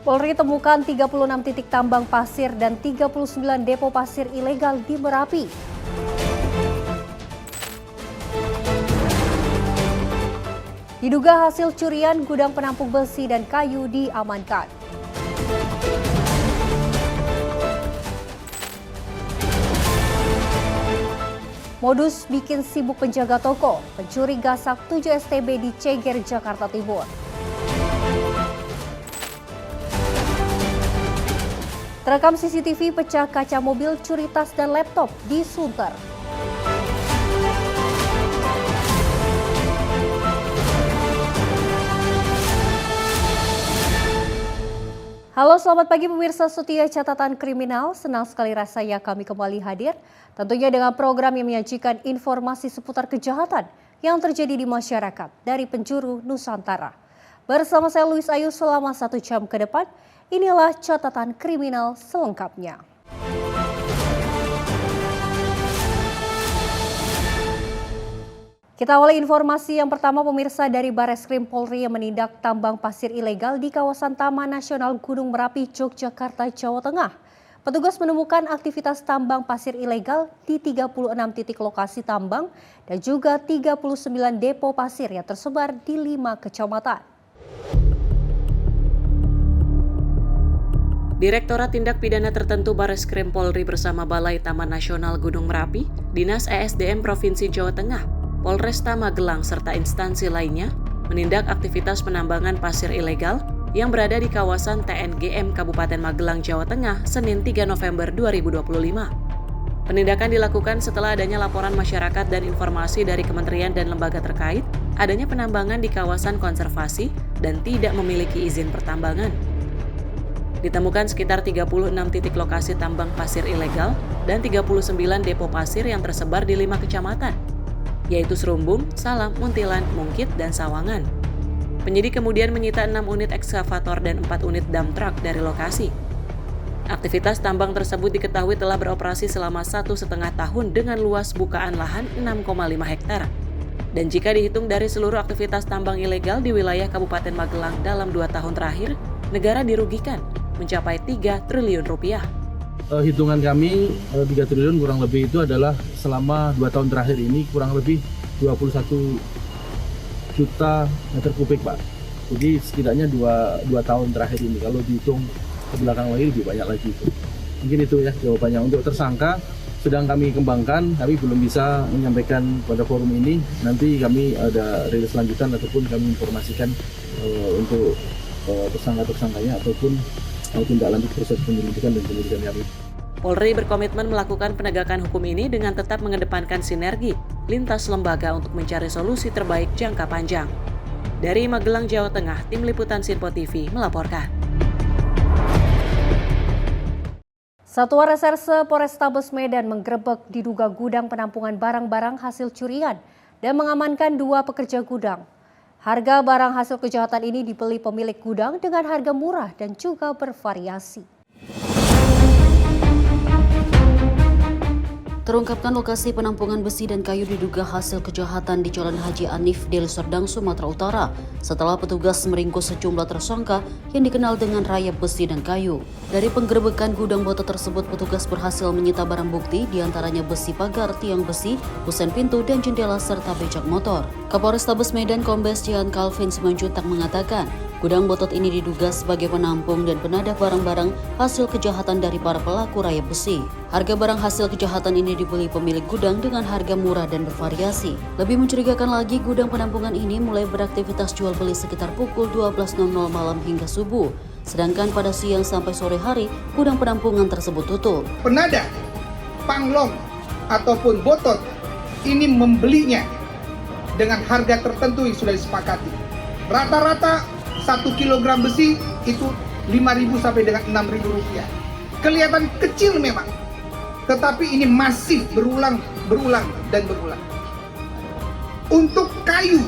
Polri temukan 36 titik tambang pasir dan 39 depo pasir ilegal di Merapi. Diduga hasil curian gudang penampung besi dan kayu diamankan. Modus bikin sibuk penjaga toko, pencuri gasak 7 STB di Ceger, Jakarta Timur. Terekam CCTV pecah kaca mobil, curi tas dan laptop di Sunter. Halo, selamat pagi pemirsa setia Catatan Kriminal. Senang sekali rasanya kami kembali hadir. Tentunya dengan program yang menyajikan informasi seputar kejahatan yang terjadi di masyarakat dari penjuru Nusantara. Bersama saya Luis Ayu selama 1 jam ke depan, inilah Catatan Kriminal selengkapnya. Kita awali informasi yang pertama pemirsa dari Bareskrim Polri yang menindak tambang pasir ilegal di kawasan Taman Nasional Gunung Merapi, Yogyakarta, Jawa Tengah. Petugas menemukan aktivitas tambang pasir ilegal di 36 titik lokasi tambang dan juga 39 depo pasir yang tersebar di 5 kecamatan. Direktorat Tindak Pidana Tertentu Bareskrim Polri bersama Balai Taman Nasional Gunung Merapi, Dinas ESDM Provinsi Jawa Tengah, Polresta Magelang serta instansi lainnya menindak aktivitas penambangan pasir ilegal yang berada di kawasan TNGM Kabupaten Magelang, Jawa Tengah, Senin 3 November 2025. Penindakan dilakukan setelah adanya laporan masyarakat dan informasi dari kementerian dan lembaga terkait adanya penambangan di kawasan konservasi dan tidak memiliki izin pertambangan. Ditemukan sekitar 36 titik lokasi tambang pasir ilegal dan 39 depo pasir yang tersebar di 5 kecamatan, yaitu Serumbung, Salam, Muntilan, Mungkit, dan Sawangan. Penyidik kemudian menyita 6 unit ekskavator dan 4 unit dump truck dari lokasi. Aktivitas tambang tersebut diketahui telah beroperasi selama 1,5 tahun dengan luas bukaan lahan 6,5 hektar. Dan jika dihitung dari seluruh aktivitas tambang ilegal di wilayah Kabupaten Magelang dalam 2 tahun terakhir, negara dirugikan mencapai 3 triliun rupiah. Hitungan kami 3 triliun kurang lebih itu adalah selama 2 tahun terakhir ini kurang lebih 21 juta meter kubik, Pak. Jadi setidaknya 2 tahun terakhir ini, kalau dihitung ke belakang lagi lebih banyak lagi. Mungkin itu ya jawabannya. Untuk tersangka sedang kami kembangkan, kami belum bisa menyampaikan pada forum ini. Nanti kami ada rilis lanjutan ataupun kami informasikan untuk tersangka-tersangkanya ataupun tindak lanjut proses penyelidikan dan penyidikan kami. Polri berkomitmen melakukan penegakan hukum ini dengan tetap mengedepankan sinergi lintas lembaga untuk mencari solusi terbaik jangka panjang. Dari Magelang, Jawa Tengah, Tim Liputan Sinpo TV melaporkan. Satuan Reserse Polrestabes Medan menggerebek diduga gudang penampungan barang-barang hasil curian dan mengamankan 2 pekerja gudang. Harga barang hasil kejahatan ini dibeli pemilik gudang dengan harga murah dan juga bervariasi. Terungkapkan lokasi penampungan besi dan kayu diduga hasil kejahatan di Jalan Haji Anif, Deli Serdang, Sumatera Utara setelah petugas meringkus sejumlah tersangka yang dikenal dengan rayap besi dan kayu. Dari penggerebekan gudang bata tersebut, petugas berhasil menyita barang bukti diantaranya besi pagar, tiang besi, kusen pintu, dan jendela serta becak motor. Kapolrestabes Medan Kombes Jihan Calvin Simanjuntak mengatakan, gudang botot ini diduga sebagai penampung dan penadah barang-barang hasil kejahatan dari para pelaku rayap besi. Harga barang hasil kejahatan ini dibeli pemilik gudang dengan harga murah dan bervariasi. Lebih mencurigakan lagi, gudang penampungan ini mulai beraktivitas jual beli sekitar pukul 12.00 malam hingga subuh. Sedangkan pada siang sampai sore hari, gudang penampungan tersebut tutup. Penadah, panglong, ataupun botot ini membelinya dengan harga tertentu yang sudah disepakati. Rata-rata 1 kilogram besi itu 5.000 sampai dengan 6.000 rupiah. Kelihatan kecil memang, tetapi ini masih berulang dan berulang. Untuk kayu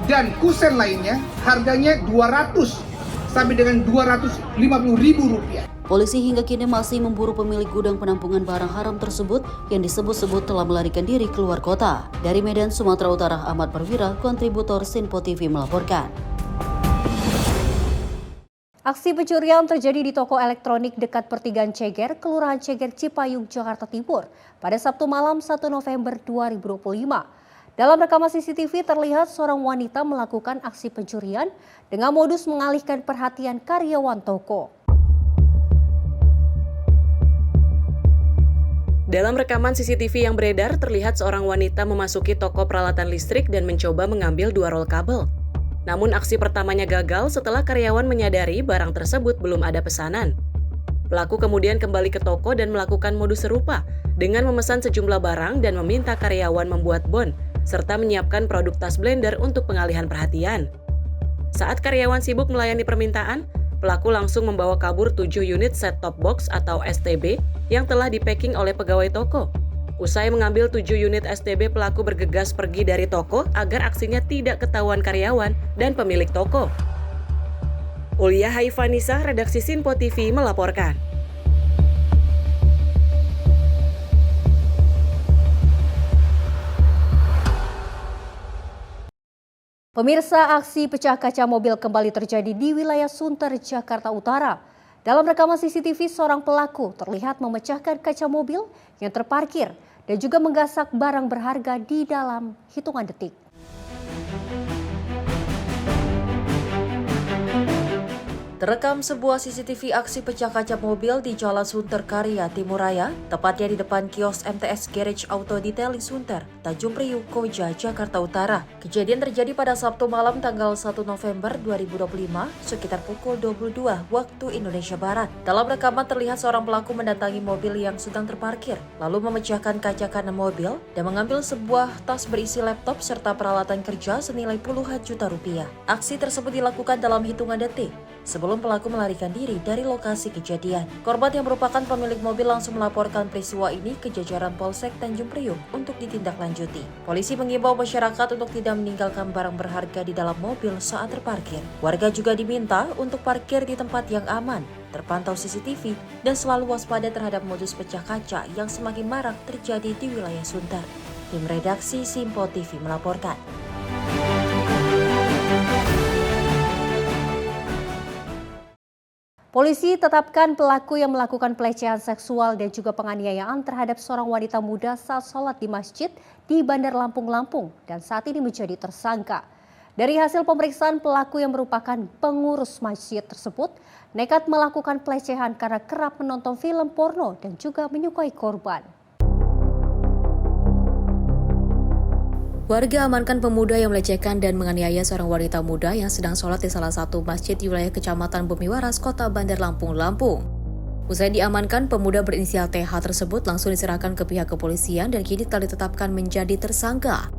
dan kusen lainnya harganya 200 sampai dengan 250.000 rupiah. Polisi hingga kini masih memburu pemilik gudang penampungan barang haram tersebut yang disebut-sebut telah melarikan diri keluar kota. Dari Medan, Sumatera Utara, Ahmad Perwira, kontributor Sinpo TV melaporkan. Aksi pencurian terjadi di toko elektronik dekat pertigaan Ceger, Kelurahan Ceger, Cipayung, Jakarta Timur pada Sabtu malam 1 November 2025. Dalam rekaman CCTV terlihat seorang wanita melakukan aksi pencurian dengan modus mengalihkan perhatian karyawan toko. Dalam rekaman CCTV yang beredar, terlihat seorang wanita memasuki toko peralatan listrik dan mencoba mengambil 2 rol kabel. Namun aksi pertamanya gagal setelah karyawan menyadari barang tersebut belum ada pesanan. Pelaku kemudian kembali ke toko dan melakukan modus serupa dengan memesan sejumlah barang dan meminta karyawan membuat bon, serta menyiapkan produk tas blender untuk pengalihan perhatian. Saat karyawan sibuk melayani permintaan, pelaku langsung membawa kabur 7 unit set-top box atau STB yang telah di-packing oleh pegawai toko. Usai mengambil 7 unit STB, pelaku bergegas pergi dari toko agar aksinya tidak ketahuan karyawan dan pemilik toko. Ulia Haifanisa, redaksi Sinpo TV melaporkan. Pemirsa, aksi pecah kaca mobil kembali terjadi di wilayah Sunter, Jakarta Utara. Dalam rekaman CCTV, seorang pelaku terlihat memecahkan kaca mobil yang terparkir dan juga menggasak barang berharga di dalam hitungan detik. Terekam sebuah CCTV aksi pecah kaca mobil di Jalan Sunter Karya, Timur Raya, tepatnya di depan kios MTS Garage Auto Detailing Sunter, Tanjung Priuk, Koja, Jakarta Utara. Kejadian terjadi pada Sabtu malam tanggal 1 November 2025 sekitar pukul 22 waktu Indonesia Barat. Dalam rekaman terlihat seorang pelaku mendatangi mobil yang sedang terparkir, lalu memecahkan kaca kanan mobil dan mengambil sebuah tas berisi laptop serta peralatan kerja senilai puluhan juta rupiah. Aksi tersebut dilakukan dalam hitungan detik sebelum pelaku melarikan diri dari lokasi kejadian. Korban yang merupakan pemilik mobil langsung melaporkan peristiwa ini ke jajaran Polsek Tanjung Priuk untuk ditindaklanjuti. Polisi mengimbau masyarakat untuk tidak meninggalkan barang berharga di dalam mobil saat terparkir. Warga juga diminta untuk parkir di tempat yang aman, terpantau CCTV, dan selalu waspada terhadap modus pecah kaca yang semakin marak terjadi di wilayah Sunter. Tim redaksi Sinpo TV melaporkan. Polisi tetapkan pelaku yang melakukan pelecehan seksual dan juga penganiayaan terhadap seorang wanita muda saat sholat di masjid di Bandar Lampung dan saat ini menjadi tersangka. Dari hasil pemeriksaan, pelaku yang merupakan pengurus masjid tersebut nekat melakukan pelecehan karena kerap menonton film porno dan juga menyukai korban. Warga amankan pemuda yang melecehkan dan menganiaya seorang wanita muda yang sedang sholat di salah satu masjid di wilayah Kecamatan Bumi Waras, Kota Bandar Lampung. Usai diamankan, pemuda berinisial TH tersebut langsung diserahkan ke pihak kepolisian dan kini telah ditetapkan menjadi tersangka.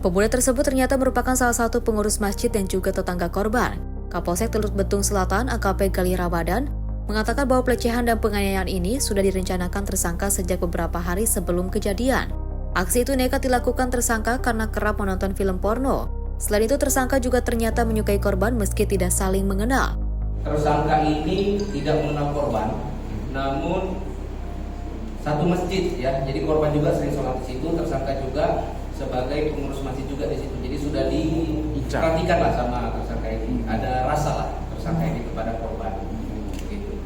Pemuda tersebut ternyata merupakan salah satu pengurus masjid dan juga tetangga korban. Kapolsek Teluk Betung Selatan AKP Gali Ramadan mengatakan bahwa pelecehan dan penganiayaan ini sudah direncanakan tersangka sejak beberapa hari sebelum kejadian. Aksi itu nekat dilakukan tersangka karena kerap menonton film porno. Selain itu, tersangka juga ternyata menyukai korban meski tidak saling mengenal. Tersangka ini tidak mengenal korban, namun satu masjid ya. Jadi korban juga sering sholat di situ, tersangka juga sebagai pengurus masjid juga di situ. Jadi sudah diperhatikan lah sama tersangka ini. Ada rasa lah tersangka ini kepada korban. Gitu.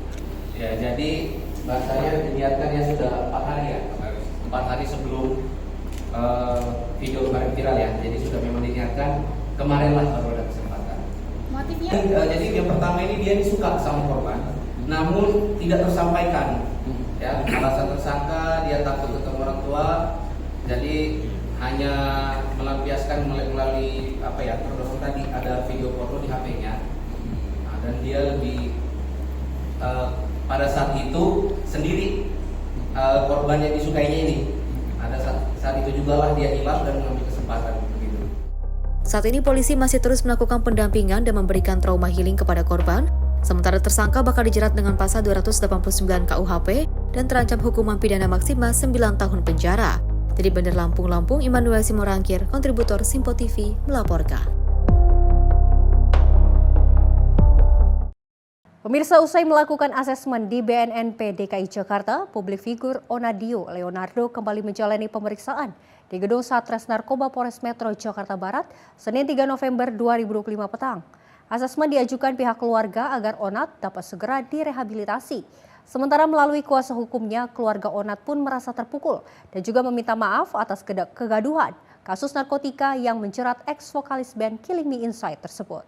Ya, jadi bahasanya diniatkannya sudah 4 hari ya. 4 hari sebelum video kemarin viral ya, jadi sudah memang diniatkan kemarin lah baru ada kesempatan. Motifnya? Jadi yang pertama ini dia suka sama korban, namun tidak tersampaikan. Ya, alasan tersangka dia takut ketemu orang tua, jadi hanya melampiaskan melalui apa ya, terus tadi ada video porno di HP-nya, dan dia lebih pada saat itu sendiri korban yang disukainya ini. Ada saat itu juga lah dia hilang dan mengambil kesempatan begitu. Saat ini polisi masih terus melakukan pendampingan dan memberikan trauma healing kepada korban. Sementara tersangka bakal dijerat dengan pasal 289 KUHP dan terancam hukuman pidana maksimal 9 tahun penjara. Dari Bandar Lampung, Immanuel Simorangkir, kontributor Sinpo TV melaporkan. Pemirsa, usai melakukan asesmen di BNNP DKI Jakarta, publik figur Onadio Leonardo kembali menjalani pemeriksaan di Gedung Satres Narkoba Polres Metro Jakarta Barat, Senin 3 November 2025 petang. Asesmen diajukan pihak keluarga agar Onat dapat segera direhabilitasi. Sementara melalui kuasa hukumnya, keluarga Onat pun merasa terpukul dan juga meminta maaf atas kegaduhan kasus narkotika yang menjerat ex-vokalis band Killing Me Inside tersebut.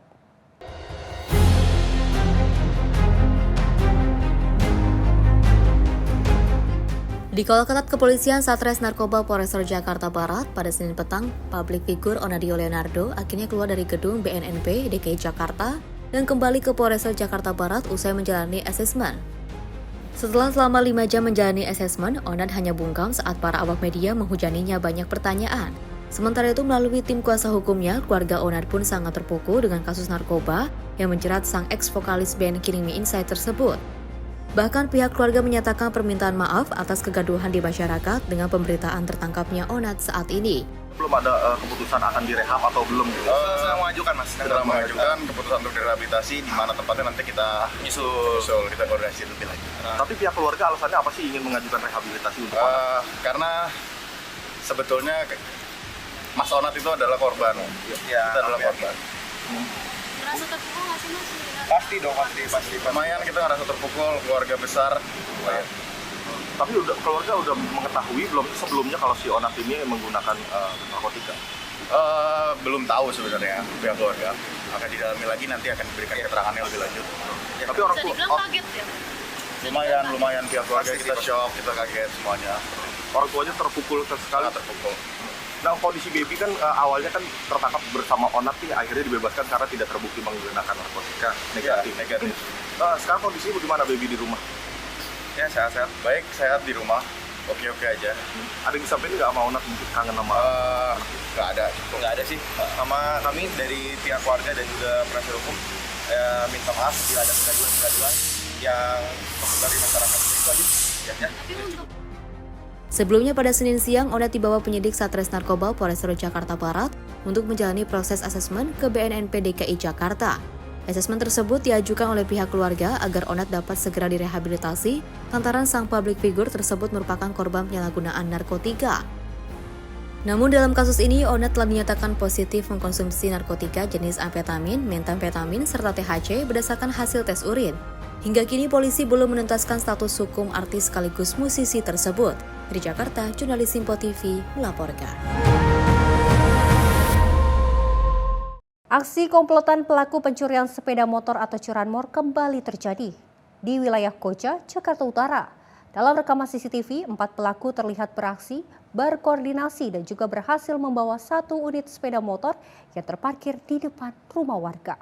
Di Kolketat Kepolisian Satres Narkoba Polrestabes Jakarta Barat pada Senin petang, publik figur Onadio Leonardo akhirnya keluar dari gedung BNNP DKI Jakarta dan kembali ke Polrestabes Jakarta Barat usai menjalani asesmen. Setelah selama 5 jam menjalani asesmen, Onat hanya bungkam saat para awak media menghujaninya banyak pertanyaan. Sementara itu melalui tim kuasa hukumnya, keluarga Onat pun sangat terpukul dengan kasus narkoba yang menjerat sang ex-vokalis band Killing Me Inside tersebut. Bahkan pihak keluarga menyatakan permintaan maaf atas kegaduhan di masyarakat dengan pemberitaan tertangkapnya Onat saat ini. Belum ada keputusan akan direhab atau belum? Sedang mengajukan, Mas. Sedang mengajukan keputusan untuk direhabilitasi, di mana tempatnya nanti kita nyusul, kita koordinasi lebih lanjut. Tapi pihak keluarga alasannya apa sih ingin mengajukan rehabilitasi untuk Onat? Karena sebetulnya Mas Onat itu adalah korban. Ya, kita adalah korban. Merasa terpukul nggak sih, Mas? Pasti dong, pasti. Lumayan kita ngerasa terpukul, keluarga besar. Tapi keluarga udah mengetahui belum sebelumnya kalau si Onat ini menggunakan narkotika? Belum tahu sebenarnya pihak keluarga. Akan didalami lagi, nanti akan diberikan keterangannya lebih lanjut. Tapi orang tua kaget ya? Lumayan pihak keluarga kita shock, kita kaget semuanya. orang tuanya terpukul sekali. Terpukul. Nah, kondisi Baby kan awalnya kan tertangkap bersama Onat nih, akhirnya dibebaskan karena tidak terbukti menggunakan narkotika. Negatif. Sekarang kondisinya bagaimana Baby di rumah? Ya sehat-sehat, baik, sehat di rumah. Oke aja. Ada yang disampaikan nggak sama Onat mungkin kangen sama? Nggak ada sih. Sama kami dari pihak keluarga dan juga penasihat hukum minta maaf bila ada kegaduhan yang dari masyarakat itu aja. Ya. Sebelumnya pada Senin siang, Onat dibawa penyidik Satres Narkoba Polrestabes Jakarta Barat untuk menjalani proses asesmen ke BNNP DKI Jakarta. Asesmen tersebut diajukan oleh pihak keluarga agar Onat dapat segera direhabilitasi lantaran sang public figure tersebut merupakan korban penyalahgunaan narkotika. Namun dalam kasus ini, Onat telah dinyatakan positif mengkonsumsi narkotika jenis amfetamin, metamfetamin, serta THC berdasarkan hasil tes urin. Hingga kini polisi belum menuntaskan status hukum artis sekaligus musisi tersebut. Dari Jakarta, jurnalis Simpo TV melaporkan. Aksi komplotan pelaku pencurian sepeda motor atau curanmor kembali terjadi di wilayah Koja, Jakarta Utara. Dalam rekaman CCTV, 4 pelaku terlihat beraksi, berkoordinasi dan juga berhasil membawa 1 unit sepeda motor yang terparkir di depan rumah warga.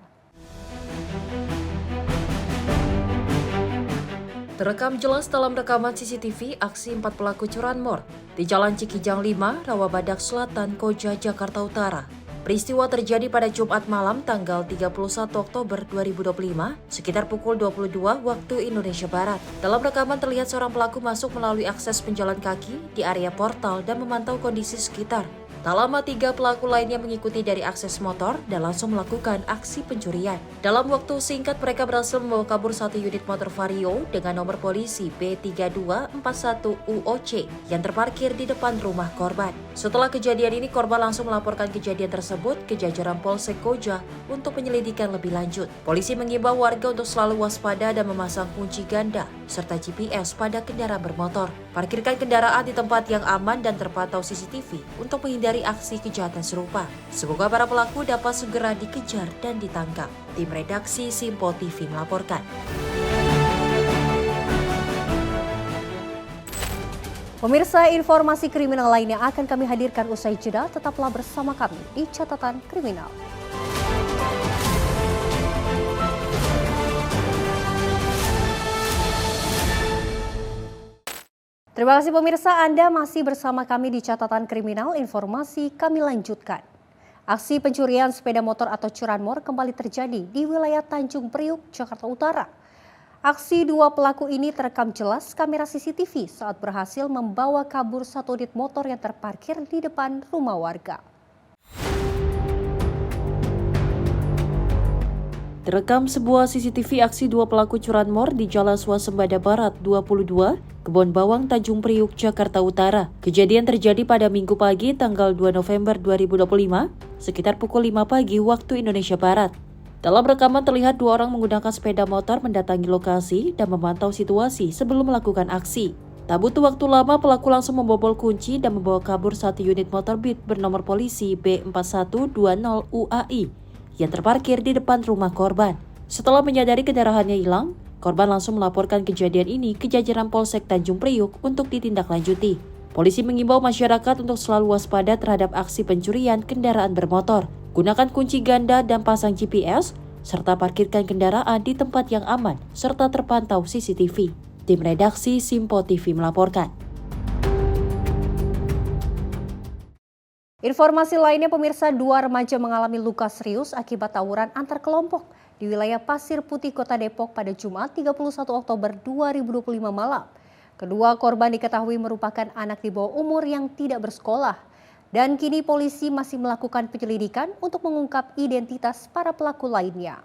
Terekam jelas dalam rekaman CCTV aksi 4 pelaku curanmor di Jalan Cikijang 5, Rawabadak Selatan, Koja, Jakarta Utara. Peristiwa terjadi pada Jumat malam tanggal 31 Oktober 2025 sekitar pukul 22 waktu Indonesia Barat. Dalam rekaman terlihat seorang pelaku masuk melalui akses penjalan kaki di area portal dan memantau kondisi sekitar. Tak lama 3 pelaku lainnya mengikuti dari akses motor dan langsung melakukan aksi pencurian. Dalam waktu singkat mereka berhasil membawa kabur 1 unit motor Vario dengan nomor polisi B3241UOC yang terparkir di depan rumah korban. Setelah kejadian ini korban langsung melaporkan kejadian tersebut ke jajaran Polsek Koja untuk penyelidikan lebih lanjut. Polisi mengimbau warga untuk selalu waspada dan memasang kunci ganda serta GPS pada kendaraan bermotor. Parkirkan kendaraan di tempat yang aman dan terpantau CCTV untuk menghindari aksi kejahatan serupa. Semoga para pelaku dapat segera dikejar dan ditangkap. Tim redaksi Simpo TV melaporkan. Pemirsa, informasi kriminal lainnya akan kami hadirkan usai jeda. Tetaplah bersama kami di Catatan Kriminal. Terima kasih pemirsa, Anda masih bersama kami di Catatan Kriminal. Informasi kami lanjutkan. Aksi pencurian sepeda motor atau curanmor kembali terjadi di wilayah Tanjung Priuk, Jakarta Utara. Aksi 2 pelaku ini terekam jelas kamera CCTV saat berhasil membawa kabur 1 unit motor yang terparkir di depan rumah warga. Terekam sebuah CCTV aksi 2 pelaku curanmor di Jalan Swasembada Barat 22, Kebon Bawang, Tanjung Priuk, Jakarta Utara. Kejadian terjadi pada Minggu pagi tanggal 2 November 2025, sekitar pukul 5 pagi waktu Indonesia Barat. Dalam rekaman terlihat dua orang menggunakan sepeda motor mendatangi lokasi dan memantau situasi sebelum melakukan aksi. Tak butuh waktu lama, pelaku langsung membobol kunci dan membawa kabur satu unit motor Beat bernomor polisi B4120 UAI yang terparkir di depan rumah korban. Setelah menyadari kendaraannya hilang, korban langsung melaporkan kejadian ini ke jajaran Polsek Tanjung Priuk untuk ditindaklanjuti. Polisi mengimbau masyarakat untuk selalu waspada terhadap aksi pencurian kendaraan bermotor. Gunakan kunci ganda dan pasang GPS, serta parkirkan kendaraan di tempat yang aman, serta terpantau CCTV. Tim redaksi Simpo TV melaporkan. Informasi lainnya, pemirsa, dua remaja mengalami luka serius akibat tawuran antar kelompok di wilayah Pasir Putih, Kota Depok pada Jumat 31 Oktober 2025 malam. Kedua korban diketahui merupakan anak di bawah umur yang tidak bersekolah. Dan kini polisi masih melakukan penyelidikan untuk mengungkap identitas para pelaku lainnya.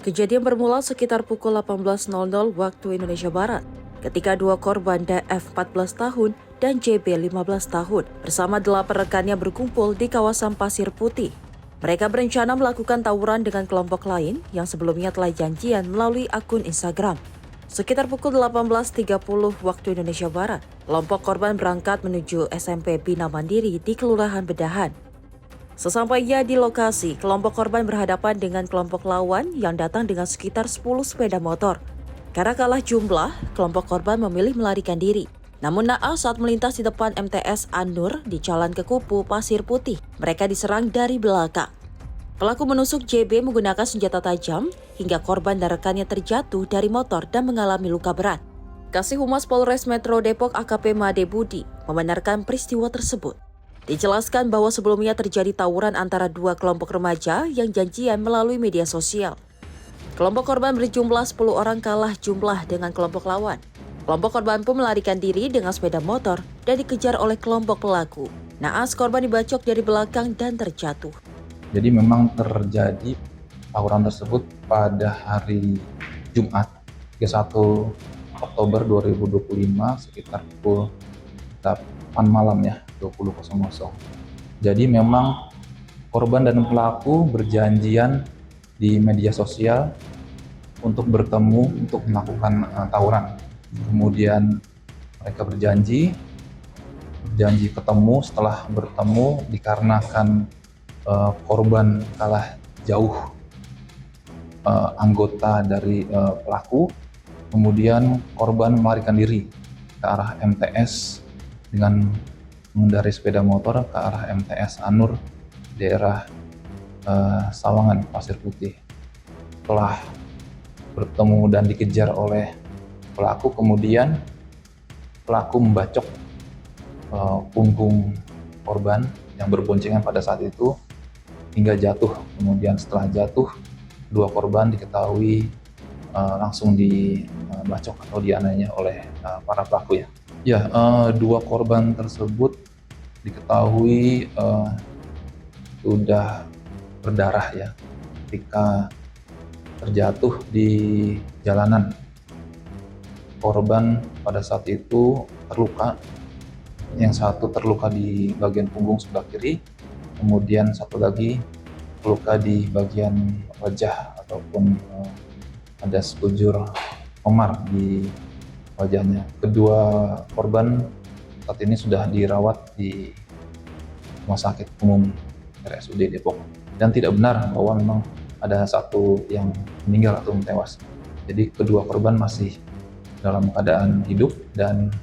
Kejadian bermula sekitar pukul 18.00 waktu Indonesia Barat, ketika dua korban DF 14 tahun dan JB 15 tahun bersama 8 rekannya berkumpul di kawasan Pasir Putih. Mereka berencana melakukan tawuran dengan kelompok lain yang sebelumnya telah janjian melalui akun Instagram. Sekitar pukul 18.30 waktu Indonesia Barat, kelompok korban berangkat menuju SMP Bina Mandiri di Kelurahan Bedahan. Sesampainya di lokasi, kelompok korban berhadapan dengan kelompok lawan yang datang dengan sekitar 10 sepeda motor. Karena kalah jumlah, kelompok korban memilih melarikan diri. Namun naas saat melintas di depan MTS An-Nur di Jalan Kekupu, Pasir Putih, mereka diserang dari belakang. Pelaku menusuk JB menggunakan senjata tajam hingga korban dan rekannya terjatuh dari motor dan mengalami luka berat. Kasih Humas Polres Metro Depok AKP Made Budi membenarkan peristiwa tersebut. Dijelaskan bahwa sebelumnya terjadi tawuran antara dua kelompok remaja yang janjian melalui media sosial. Kelompok korban berjumlah 10 orang kalah jumlah dengan kelompok lawan. Kelompok korban pun melarikan diri dengan sepeda motor dan dikejar oleh kelompok pelaku. Naas korban dibacok dari belakang dan terjatuh. Jadi memang terjadi tawuran tersebut pada hari Jumat 31 Oktober 2025 sekitar pukul 8 malam ya, 20.00. Jadi memang korban dan pelaku berjanjian di media sosial untuk bertemu untuk melakukan tawuran. Kemudian mereka berjanji ketemu. Setelah bertemu dikarenakan korban kalah jauh anggota dari pelaku, kemudian korban melarikan diri ke arah MTS dengan mengendarai sepeda motor ke arah MTS An-Nur daerah Sawangan Pasir Putih. Setelah bertemu dan dikejar oleh pelaku, kemudian pelaku membacok punggung korban yang berboncengan pada saat itu hingga jatuh. Kemudian setelah jatuh, dua korban diketahui langsung dibacok atau dianiaya oleh para pelaku ya. Ya, dua korban tersebut diketahui sudah berdarah ya ketika terjatuh di jalanan. Korban pada saat itu terluka, yang satu terluka di bagian punggung sebelah kiri, kemudian satu lagi terluka di bagian wajah ataupun ada sekujur memar di wajahnya. Kedua korban saat ini sudah dirawat di Rumah Sakit Umum RSUD Depok. Dan tidak benar bahwa memang ada satu yang meninggal atau tewas. Jadi kedua korban masih dalam keadaan hidup dan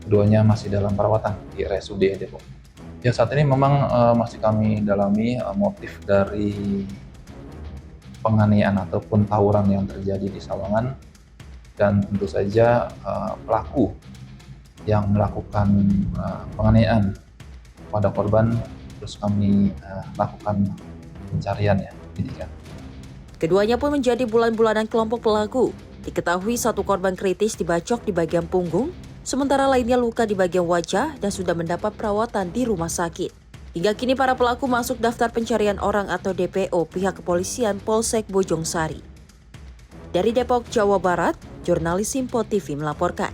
keduanya masih dalam perawatan di RSUD Depok. Ya, saat ini memang masih kami dalami motif dari penganiayaan ataupun tawuran yang terjadi di Sawangan, dan tentu saja pelaku yang melakukan penganiayaan pada korban terus kami lakukan pencarian ya, penyidikan. Keduanya pun menjadi bulan-bulanan kelompok pelaku. Diketahui satu korban kritis dibacok di bagian punggung, sementara lainnya luka di bagian wajah dan sudah mendapat perawatan di rumah sakit. Hingga kini para pelaku masuk daftar pencarian orang atau DPO pihak kepolisian Polsek Bojongsari. Dari Depok, Jawa Barat, jurnalis Simpo TV melaporkan.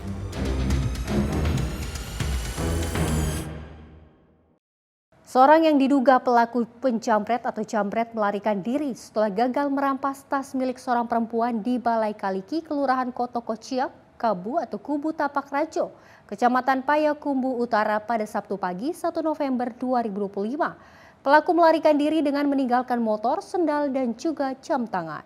Seorang yang diduga pelaku penjamret atau jambret melarikan diri setelah gagal merampas tas milik seorang perempuan di Balai Kaliki, Kelurahan Kotokociak, Kubu Tapak Rajo, Kecamatan Payakumbuh Utara pada Sabtu pagi 1 November 2025. Pelaku melarikan diri dengan meninggalkan motor, sendal, dan juga jam tangan.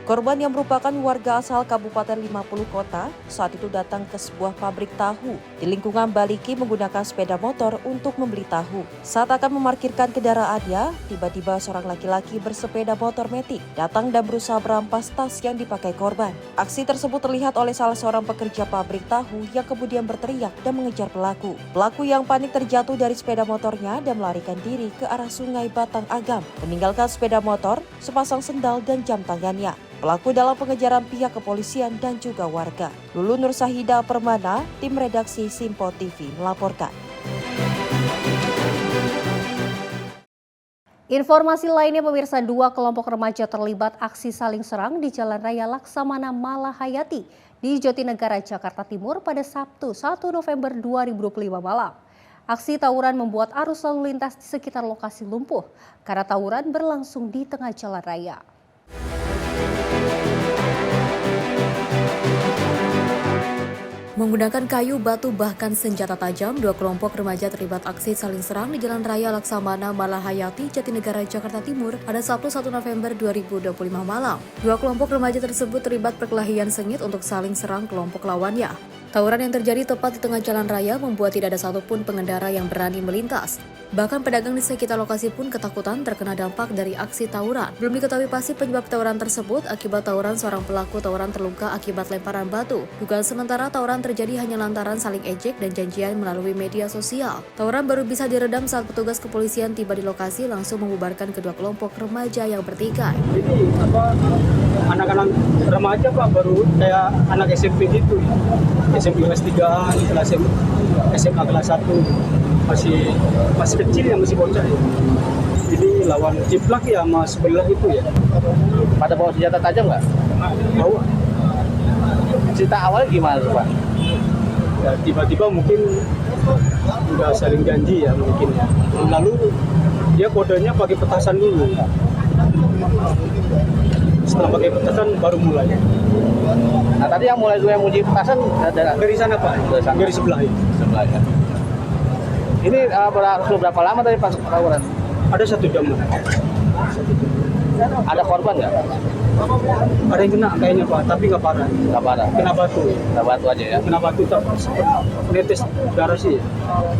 Korban yang merupakan warga asal Kabupaten 50 Kota saat itu datang ke sebuah pabrik tahu di lingkungan Baliki menggunakan sepeda motor untuk membeli tahu. Saat akan memarkirkan kendaraannya, tiba-tiba seorang laki-laki bersepeda motor metik datang dan berusaha merampas tas yang dipakai korban. Aksi tersebut terlihat oleh salah seorang pekerja pabrik tahu yang kemudian berteriak dan mengejar pelaku. Pelaku yang panik terjatuh dari sepeda motornya dan melarikan diri ke arah Sungai Batang Agam, meninggalkan sepeda motor, sepasang sendal, dan jam tangannya. Pelaku dalam pengejaran pihak kepolisian dan juga warga. Lulu Nursahida Permana, tim redaksi Simpo TV melaporkan. Informasi lainnya pemirsa, 2 kelompok remaja terlibat aksi saling serang di Jalan Raya Laksamana Malahayati di Jatinegara, Jakarta Timur pada Sabtu 1 November 2025 malam. Aksi tawuran membuat arus lalu lintas di sekitar lokasi lumpuh karena tawuran berlangsung di tengah jalan raya. Menggunakan kayu, batu, bahkan senjata tajam, 2 kelompok remaja terlibat aksi saling serang di Jalan Raya Laksamana Malahayati, Jatinegara, Jakarta Timur pada Sabtu 1 November 2025 malam. 2 kelompok remaja tersebut terlibat perkelahian sengit untuk saling serang kelompok lawannya. Tawuran yang terjadi tepat di tengah jalan raya membuat tidak ada satupun pengendara yang berani melintas. Bahkan pedagang di sekitar lokasi pun ketakutan terkena dampak dari aksi tawuran. Belum diketahui pasti penyebab tawuran tersebut. Akibat tawuran, seorang pelaku tawuran terluka akibat lemparan batu. Dugaan sementara tawuran terjadi hanya lantaran saling ejek dan janjian melalui media sosial. Tawuran baru bisa diredam saat petugas kepolisian tiba di lokasi langsung membubarkan kedua kelompok remaja yang bertikai. Ini anak-anak remaja Pak, baru kayak anak SMP gitu. SMP kelas 3, kelas SMA kelas 1, masih kecil ya, masih bocah ya. Jadi lawan ciplak ya sama sebelah itu ya. Pada bawa senjata tajam nggak? Bawa. Cerita awalnya gimana tuh, Pak? Ya, tiba-tiba mungkin udah saling janji ya mungkin ya. Lalu dia kodenya pakai petasan dulu. Setelah pakai petasan baru mulai. Nah, tadi yang mulai dulu yang uji petasan dari sana Pak, dari sebelah ya. Sebelahnya. Ini berapa lama tadi pas tawuran? Ada 1 jam. Ada korban nggak? Ada yang kena kayaknya Pak, tapi nggak parah. Nggak parah. Kena batu. Kena batu aja ya? Kena batu tak netes darah sih.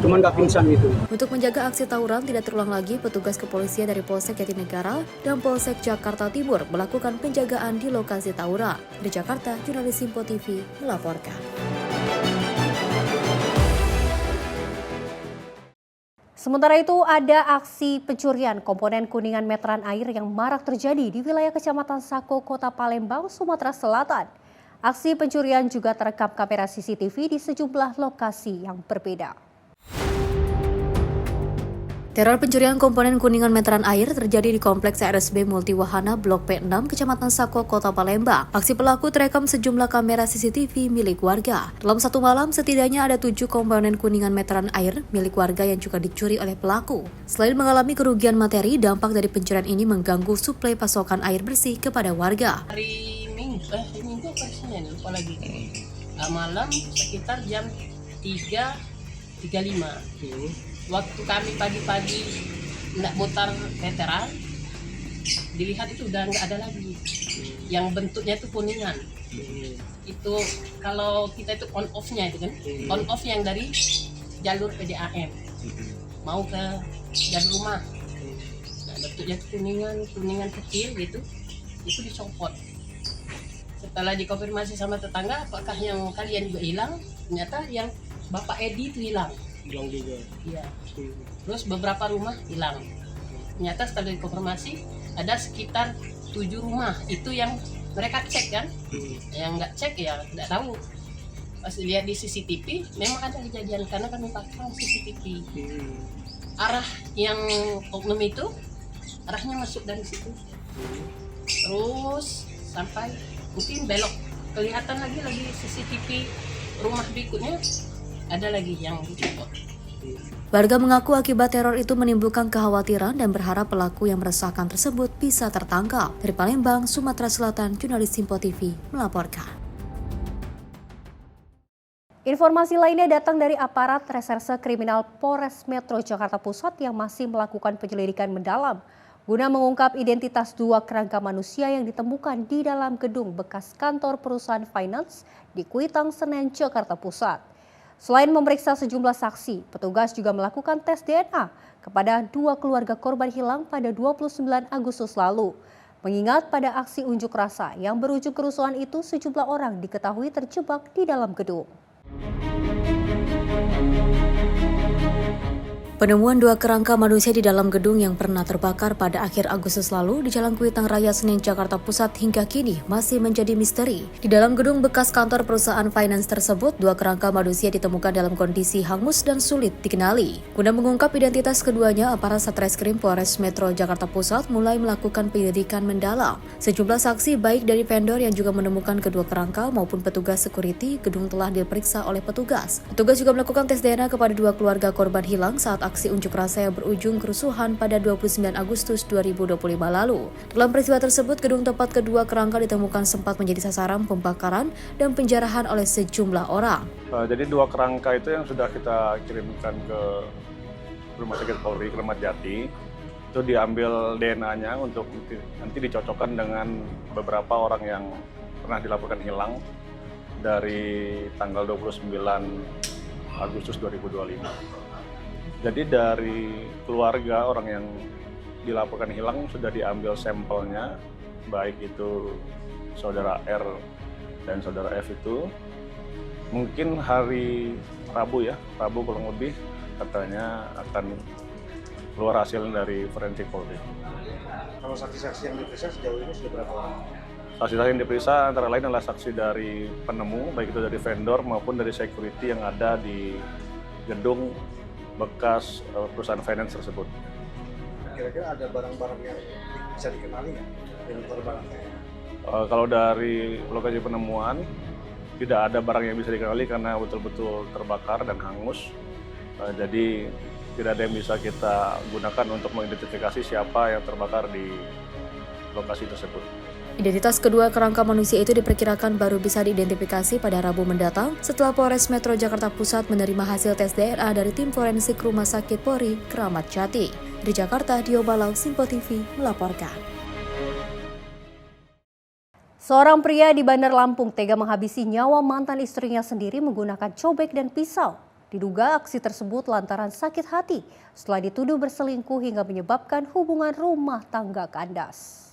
Cuman nggak pingsan gitu. Untuk menjaga aksi tawuran tidak terulang lagi, petugas kepolisian dari Polsek Jatinegara dan Polsek Jakarta Timur melakukan penjagaan di lokasi tawuran. Di Jakarta, jurnalis Simpo TV melaporkan. Sementara itu, ada aksi pencurian komponen kuningan meteran air yang marak terjadi di wilayah Kecamatan Sako, Kota Palembang, Sumatera Selatan. Aksi pencurian juga terekam kamera CCTV di sejumlah lokasi yang berbeda. Teror pencurian komponen kuningan meteran air terjadi di Kompleks RSB Multiwahana Blok P6, Kecamatan Sako, Kota Palembang. Aksi pelaku terekam sejumlah kamera CCTV milik warga. Dalam satu malam, setidaknya ada 7 komponen kuningan meteran air milik warga yang juga dicuri oleh pelaku. Selain mengalami kerugian materi, dampak dari pencurian ini mengganggu suplai pasokan air bersih kepada warga. Hari Minggu ke Senin, lupa lagi. Malam sekitar jam 3.35. Waktu kami pagi-pagi nak mutar meteran, dilihat itu udah nggak ada lagi. Yang bentuknya itu kuningan. Itu kalau kita itu on off-nya itu kan, on off yang dari jalur PDAM mau ke jalur rumah. Nah, bentuknya itu kuningan kecil gitu, itu dicopot. Setelah dikonfirmasi sama tetangga, apakah yang kalian juga hilang? Ternyata yang Bapak Edi itu hilang juga. Iya. Terus beberapa rumah hilang. Ternyata setelah dikonfirmasi ada sekitar 7 rumah itu yang mereka cek kan. Yang nggak cek ya nggak tahu. Pas lihat di CCTV memang ada kejadian karena kami pasang CCTV. Arah yang oknum itu arahnya masuk dari situ. Terus sampai mungkin belok kelihatan lagi CCTV rumah berikutnya ada lagi yang dicopot. Warga mengaku akibat teror itu menimbulkan kekhawatiran dan berharap pelaku yang meresahkan tersebut bisa tertangkap. Dari Palembang, Sumatera Selatan, jurnalis Simpo TV melaporkan. Informasi lainnya datang dari aparat reserse kriminal Polres Metro Jakarta Pusat yang masih melakukan penyelidikan mendalam guna mengungkap identitas dua kerangka manusia yang ditemukan di dalam gedung bekas kantor perusahaan finance di Kuitang, Senen, Jakarta Pusat. Selain memeriksa sejumlah saksi, petugas juga melakukan tes DNA kepada dua keluarga korban hilang pada 29 Agustus lalu. Mengingat pada aksi unjuk rasa yang berujung kerusuhan itu, sejumlah orang diketahui terjebak di dalam gedung. Penemuan dua kerangka manusia di dalam gedung yang pernah terbakar pada akhir Agustus lalu di Jalan Kuitang Raya, Senen, Jakarta Pusat hingga kini masih menjadi misteri. Di dalam gedung bekas kantor perusahaan finance tersebut, dua kerangka manusia ditemukan dalam kondisi hangus dan sulit dikenali. Guna mengungkap identitas keduanya, aparat Satreskrim Polres Metro Jakarta Pusat mulai melakukan penyelidikan mendalam. Sejumlah saksi baik dari vendor yang juga menemukan kedua kerangka maupun petugas security gedung telah diperiksa oleh petugas. Petugas juga melakukan tes DNA kepada dua keluarga korban hilang saat aksi unjuk rasa yang berujung kerusuhan pada 29 Agustus 2025 lalu. Dalam peristiwa tersebut, gedung tempat kedua kerangka ditemukan sempat menjadi sasaran pembakaran dan penjarahan oleh sejumlah orang. Jadi dua kerangka itu yang sudah kita kirimkan ke Rumah Sakit Polri Kramat Jati, itu diambil DNA-nya untuk nanti dicocokkan dengan beberapa orang yang pernah dilaporkan hilang dari tanggal 29 Agustus 2025. Jadi dari keluarga orang yang dilaporkan hilang sudah diambil sampelnya, baik itu saudara R dan saudara F itu. Mungkin hari Rabu kurang lebih katanya akan keluar hasil dari forensik Polri. Kalau saksi-saksi yang diperiksa sejauh ini sudah berapa orang? Saksi-saksi yang diperiksa antara lain adalah saksi dari penemu, baik itu dari vendor maupun dari security yang ada di gedung bekas perusahaan finance tersebut. Kira-kira ada barang-barang yang bisa dikenali nggak dengan korban? Kalau dari lokasi penemuan, tidak ada barang yang bisa dikenali karena betul-betul terbakar dan hangus. Jadi tidak ada yang bisa kita gunakan untuk mengidentifikasi siapa yang terbakar di lokasi tersebut. Identitas kedua kerangka manusia itu diperkirakan baru bisa diidentifikasi pada Rabu mendatang setelah Polres Metro Jakarta Pusat menerima hasil tes DNA dari tim forensik Rumah Sakit Polri Kramat Jati. Di Jakarta, Dio Balau, Simpo TV melaporkan. Seorang pria di Bandar Lampung tega menghabisi nyawa mantan istrinya sendiri menggunakan cobek dan pisau. Diduga aksi tersebut lantaran sakit hati setelah dituduh berselingkuh hingga menyebabkan hubungan rumah tangga kandas.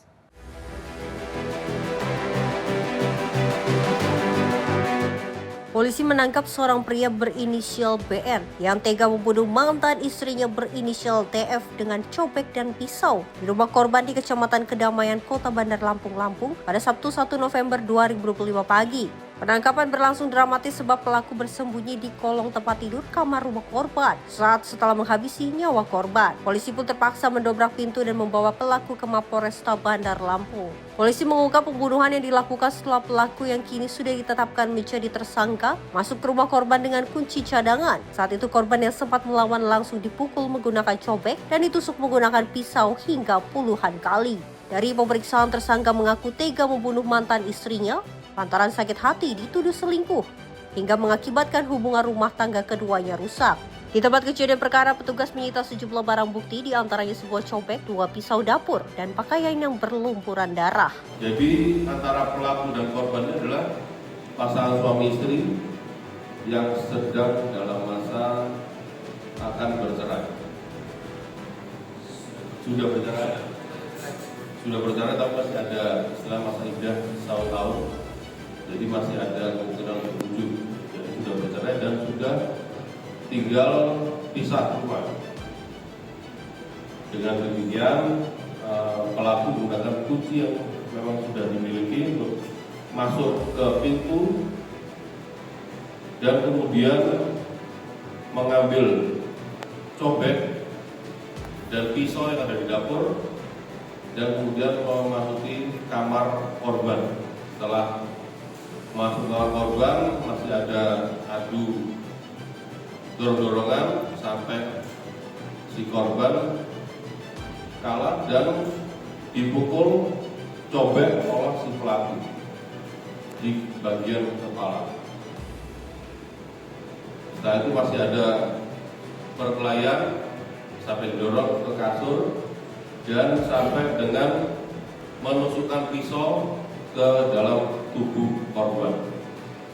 Polisi menangkap seorang pria berinisial BR yang tega membunuh mantan istrinya berinisial TF dengan cobek dan pisau di rumah korban di Kecamatan Kedamaian, Kota Bandar Lampung, pada Sabtu 1 November 2025 pagi. Penangkapan berlangsung dramatis sebab pelaku bersembunyi di kolong tempat tidur kamar rumah korban setelah menghabisi nyawa korban. Polisi pun terpaksa mendobrak pintu dan membawa pelaku ke Mapolresta Bandar Lampung. Polisi mengungkap pembunuhan yang dilakukan setelah pelaku yang kini sudah ditetapkan menjadi tersangka masuk ke rumah korban dengan kunci cadangan. Saat itu korban yang sempat melawan langsung dipukul menggunakan cobek dan ditusuk menggunakan pisau hingga puluhan kali. Dari pemeriksaan, tersangka mengaku tega membunuh mantan istrinya lantaran sakit hati dituduh selingkuh hingga mengakibatkan hubungan rumah tangga keduanya rusak. Di tempat kejadian perkara, petugas menyita sejumlah barang bukti, di antaranya sebuah cobek, 2 pisau dapur, dan pakaian yang berlumpuran darah. Jadi antara pelaku dan korban adalah pasangan suami istri yang sedang dalam masa akan bercerai. Sudah bercerai tapi masih ada istilah masa iddah 1 tahun. Jadi masih ada kemungkinan untuk rujuk. Jadi sudah bercerai dan sudah tinggal pisah rumah. Dengan demikian pelaku menggunakan kunci yang memang sudah dimiliki untuk masuk ke pintu dan kemudian mengambil cobek dan pisau yang ada di dapur dan kemudian memasuki kamar korban setelah masuk ke korban, masih ada adu dorong-dorongan sampai si korban kalah dan dipukul cobek oleh si pelaku di bagian kepala. Setelah itu masih ada perkelahian sampai didorong ke kasur dan sampai dengan menusukkan pisau ke dalam tubuh korban.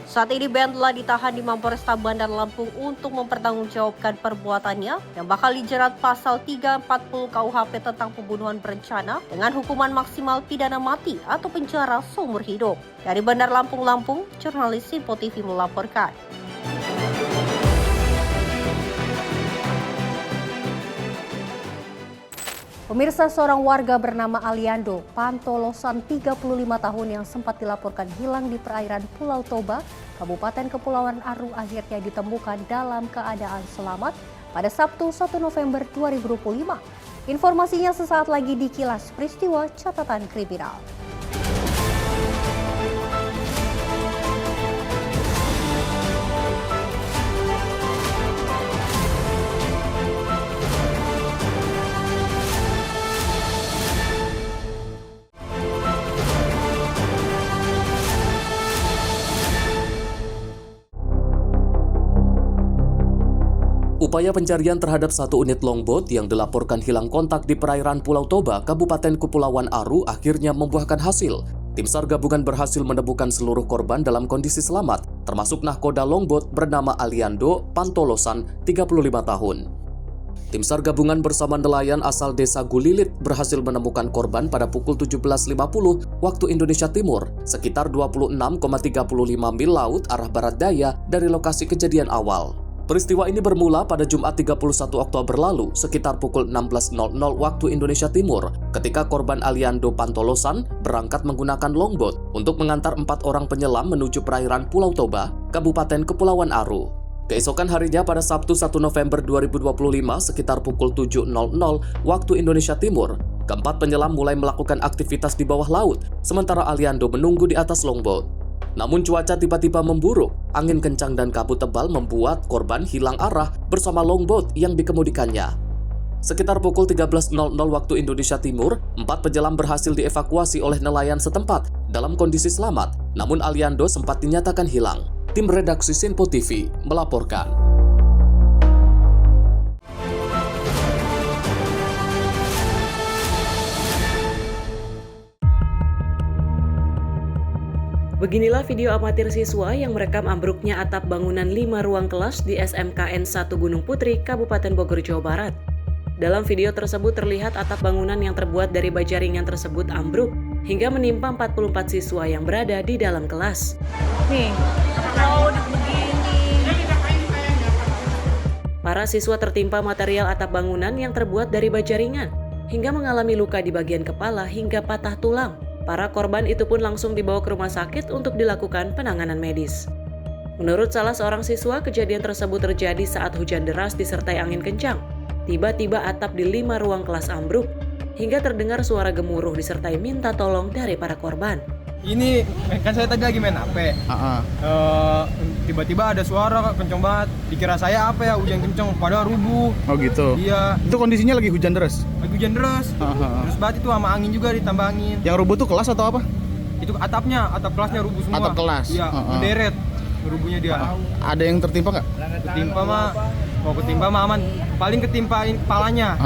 Saat ini BN telah ditahan di Mapolresta Bandar Lampung untuk mempertanggungjawabkan perbuatannya yang bakal dijerat pasal 340 KUHP tentang pembunuhan berencana dengan hukuman maksimal pidana mati atau penjara seumur hidup. Dari Bandar Lampung, jurnalis Simpo TV melaporkan. Pemirsa, seorang warga bernama Aliando Pantolosan 35 tahun yang sempat dilaporkan hilang di perairan Pulau Toba, Kabupaten Kepulauan Aru akhirnya ditemukan dalam keadaan selamat pada Sabtu 1 November 2025. Informasinya sesaat lagi di Kilas Peristiwa Catatan Kriminal. Upaya pencarian terhadap satu unit longboat yang dilaporkan hilang kontak di perairan Pulau Toba, Kabupaten Kepulauan Aru akhirnya membuahkan hasil. Tim SAR gabungan berhasil menemukan seluruh korban dalam kondisi selamat, termasuk nahkoda longboat bernama Aliando Pantolosan, 35 tahun. Tim SAR gabungan bersama nelayan asal desa Gulilit berhasil menemukan korban pada pukul 17.50 waktu Indonesia Timur, sekitar 26,35 mil laut arah barat daya dari lokasi kejadian awal. Peristiwa ini bermula pada Jumat 31 Oktober lalu sekitar pukul 16.00 waktu Indonesia Timur ketika korban Aliando Pantolosan berangkat menggunakan longboat untuk mengantar 4 orang penyelam menuju perairan Pulau Toba, Kabupaten Kepulauan Aru. Keesokan harinya pada Sabtu 1 November 2025 sekitar pukul 7.00 waktu Indonesia Timur, keempat penyelam mulai melakukan aktivitas di bawah laut sementara Aliando menunggu di atas longboat. Namun cuaca tiba-tiba memburuk, angin kencang dan kabut tebal membuat korban hilang arah bersama longboat yang dikemudikannya. Sekitar pukul 13.00 waktu Indonesia Timur, 4 penyelam berhasil dievakuasi oleh nelayan setempat dalam kondisi selamat, namun Aliando sempat dinyatakan hilang. Tim redaksi Simpo TV melaporkan. Beginilah video amatir siswa yang merekam ambruknya atap bangunan 5 ruang kelas di SMKN 1 Gunung Putri, Kabupaten Bogor, Jawa Barat. Dalam video tersebut terlihat atap bangunan yang terbuat dari baja ringan tersebut ambruk hingga menimpa 44 siswa yang berada di dalam kelas. Nih, kalau udah begini. Para siswa tertimpa material atap bangunan yang terbuat dari baja ringan hingga mengalami luka di bagian kepala hingga patah tulang. Para korban itu pun langsung dibawa ke rumah sakit untuk dilakukan penanganan medis. Menurut salah seorang siswa, kejadian tersebut terjadi saat hujan deras disertai angin kencang. Tiba-tiba atap di 5 ruang kelas ambruk, hingga terdengar suara gemuruh disertai minta tolong dari para korban. Ini kan saya tadi lagi main HP. Tiba-tiba ada suara kenceng banget. Dikira saya apa ya, hujan kenceng, padahal rubuh. Oh gitu. Iya. Itu kondisinya lagi hujan deras. Lagi hujan deras. Terus banget itu sama angin juga ditambah angin. Yang rubuh tuh kelas atau apa? Itu atapnya, atap kelasnya rubuh semua. Atap kelas. Iya, menderet. Rubuhnya dia. Ada yang tertimpa nggak? Ketimpa mah aman. Paling ketimpa kepalanya.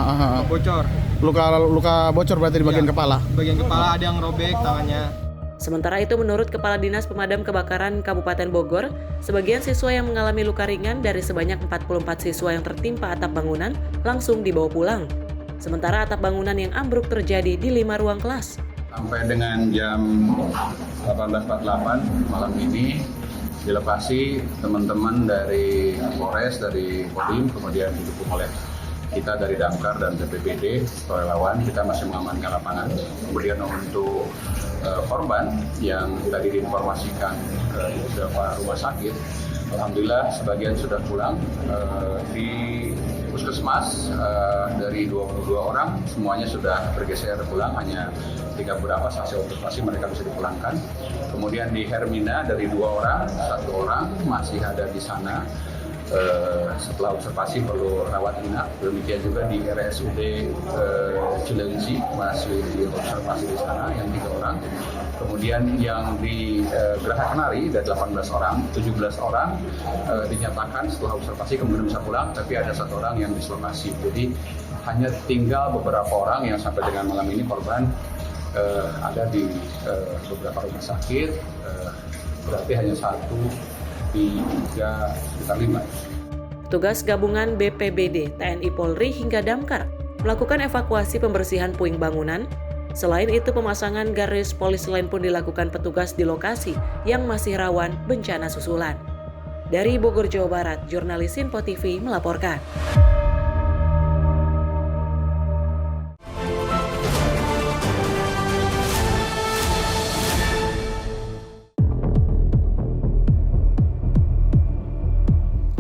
Bocor. Luka bocor berarti di bagian kepala. Bagian kepala ada yang robek tangannya. Sementara itu, menurut Kepala Dinas Pemadam Kebakaran Kabupaten Bogor, sebagian siswa yang mengalami luka ringan dari sebanyak 44 siswa yang tertimpa atap bangunan langsung dibawa pulang. Sementara atap bangunan yang ambruk terjadi di 5 ruang kelas. Sampai dengan jam 18.48 malam ini, di lokasi teman-teman dari Polres, dari Kodim, kemudian didukung oleh kita dari Damkar dan BPBD, relawan, kita masih mengamankan lapangan. Kemudian untuk korban yang tadi diinformasikan ke beberapa rumah sakit, alhamdulillah sebagian sudah pulang. Di puskesmas dari 22 orang semuanya sudah bergeser pulang, hanya 3 beberapa hasil observasi mereka bisa dipulangkan. Kemudian di Hermina dari 2 orang, 1 orang masih ada di sana. Setelah observasi perlu rawat inap. Demikian juga di RSUD Cilengsi masih diobservasi di sana yang 3 orang. Kemudian yang di Geraha Kenari ada 18 orang, 17 orang dinyatakan setelah observasi kemudian bisa pulang, tapi ada 1 orang yang dislokasi. Jadi hanya tinggal beberapa orang yang sampai dengan malam ini korban ada di beberapa rumah sakit, berarti hanya 1 di 3 sekitar 5. Petugas gabungan BPBD, TNI Polri hingga Damkar melakukan evakuasi pembersihan puing bangunan. Selain itu, pemasangan garis polis lain pun dilakukan petugas di lokasi yang masih rawan bencana susulan. Dari Bogor, Jawa Barat, jurnalis Info TV melaporkan.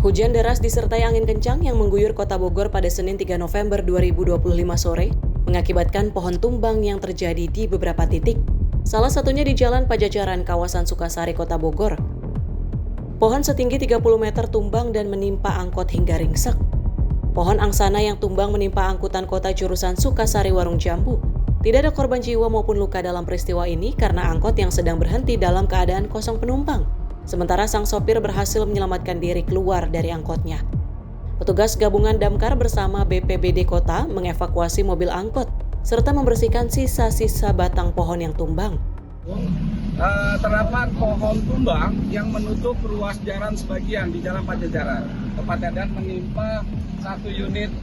Hujan deras disertai angin kencang yang mengguyur kota Bogor pada Senin 3 November 2025 sore mengakibatkan pohon tumbang yang terjadi di beberapa titik. Salah satunya di Jalan Pajajaran, kawasan Sukasari, Kota Bogor. Pohon setinggi 30 meter tumbang dan menimpa angkot hingga ringsek. Pohon angsana yang tumbang menimpa angkutan kota jurusan Sukasari Warung Jambu. Tidak ada korban jiwa maupun luka dalam peristiwa ini karena angkot yang sedang berhenti dalam keadaan kosong penumpang. Sementara sang sopir berhasil menyelamatkan diri keluar dari angkotnya. Petugas gabungan Damkar bersama BPBD Kota mengevakuasi mobil angkot serta membersihkan sisa-sisa batang pohon yang tumbang. Terdapat pohon tumbang yang menutup ruas jalan sebagian di Jalan Pajajaran, tepatnya dan menimpa 1 unit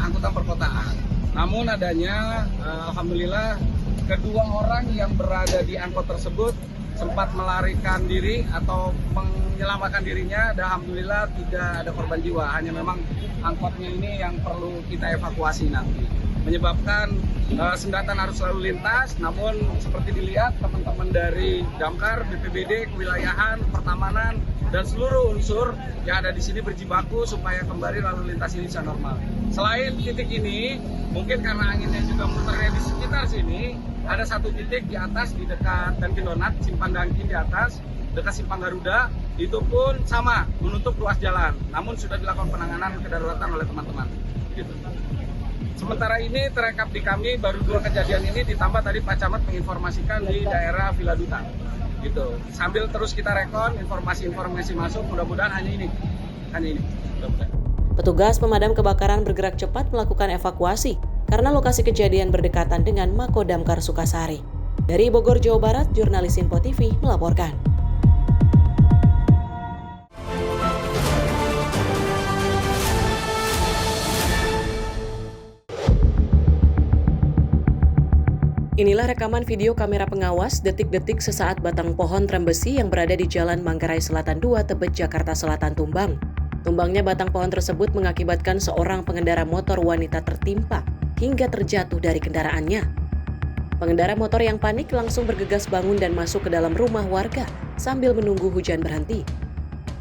angkutan perkotaan. Namun adanya, alhamdulillah, kedua orang yang berada di angkot tersebut sempat melarikan diri atau menyelamatkan dirinya, dan alhamdulillah tidak ada korban jiwa. Hanya memang angkotnya ini yang perlu kita evakuasi nanti. Menyebabkan sendatan arus lalu lintas, namun seperti dilihat teman-teman dari Damkar, BPBD, kewilayahan, pertamanan, dan seluruh unsur yang ada di sini berjibaku supaya kembali lalu lintas ini bisa normal. Selain titik ini, mungkin karena anginnya juga muternya di sekitar sini, ada 1 titik di atas di dekat Dunkin Donat, Simpang Dunkin di atas, dekat Simpang Garuda, itu pun sama menutup ruas jalan. Namun sudah dilakukan penanganan kedaruratan oleh teman-teman. Gitu. Sementara ini terekap di kami baru 2 kejadian ini, ditambah tadi Pak Camat menginformasikan di daerah Villa Duta. Gitu. Sambil terus kita rekon informasi-informasi masuk, mudah-mudahan hanya ini. Mudah-mudahan. Petugas pemadam kebakaran bergerak cepat melakukan evakuasi karena lokasi kejadian berdekatan dengan Mako Damkar Sukasari. Dari Bogor, Jawa Barat, jurnalis Info TV melaporkan. Inilah rekaman video kamera pengawas detik-detik sesaat batang pohon rem besi yang berada di Jalan Manggarai Selatan 2, Tebet, Jakarta Selatan tumbang. Tumbangnya batang pohon tersebut mengakibatkan seorang pengendara motor wanita tertimpa hingga terjatuh dari kendaraannya. Pengendara motor yang panik langsung bergegas bangun dan masuk ke dalam rumah warga sambil menunggu hujan berhenti.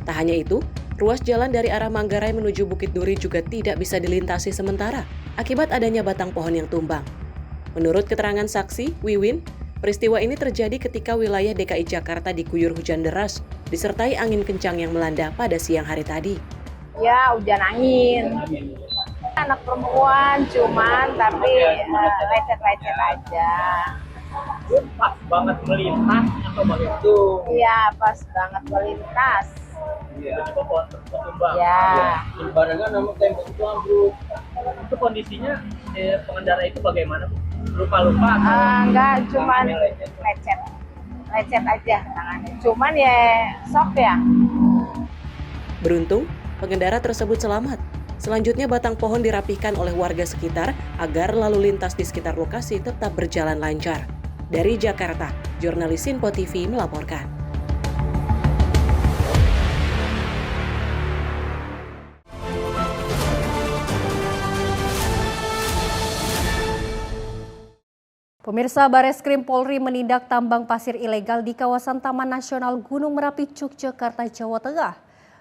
Tak hanya itu, ruas jalan dari arah Manggarai menuju Bukit Duri juga tidak bisa dilintasi sementara akibat adanya batang pohon yang tumbang. Menurut keterangan saksi, Wiwin, peristiwa ini terjadi ketika wilayah DKI Jakarta diguyur hujan deras, disertai angin kencang yang melanda pada siang hari tadi. Ya, hujan angin. Anak perempuan cuman, tapi lecet-lecet aja. Pas banget melintas atau begitu? Iya, pas banget melintas. Tiba-tiba pohon tumbang. Ya. Barengan namun tembok itu ambruk. Itu kondisinya pengendara itu bagaimana? Lupa-lupa atau? Enggak, cuman lecet aja tangannya. Cuman ya shock ya. Beruntung, pengendara tersebut selamat. Selanjutnya batang pohon dirapihkan oleh warga sekitar agar lalu lintas di sekitar lokasi tetap berjalan lancar. Dari Jakarta, jurnalis Info TV melaporkan. Pemirsa, Bareskrim Polri menindak tambang pasir ilegal di kawasan Taman Nasional Gunung Merapi, Yogyakarta, Jawa Tengah.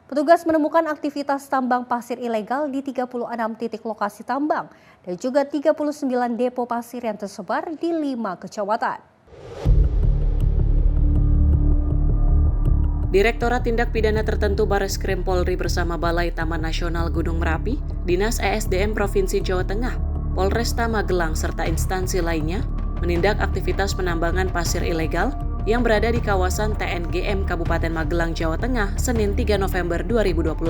Petugas menemukan aktivitas tambang pasir ilegal di 36 titik lokasi tambang dan juga 39 depo pasir yang tersebar di 5 kecamatan. Direktorat Tindak Pidana Tertentu Bareskrim Polri bersama Balai Taman Nasional Gunung Merapi, Dinas ESDM Provinsi Jawa Tengah, Polresta Magelang serta instansi lainnya menindak aktivitas penambangan pasir ilegal yang berada di kawasan TNGM Kabupaten Magelang, Jawa Tengah, Senin 3 November 2025.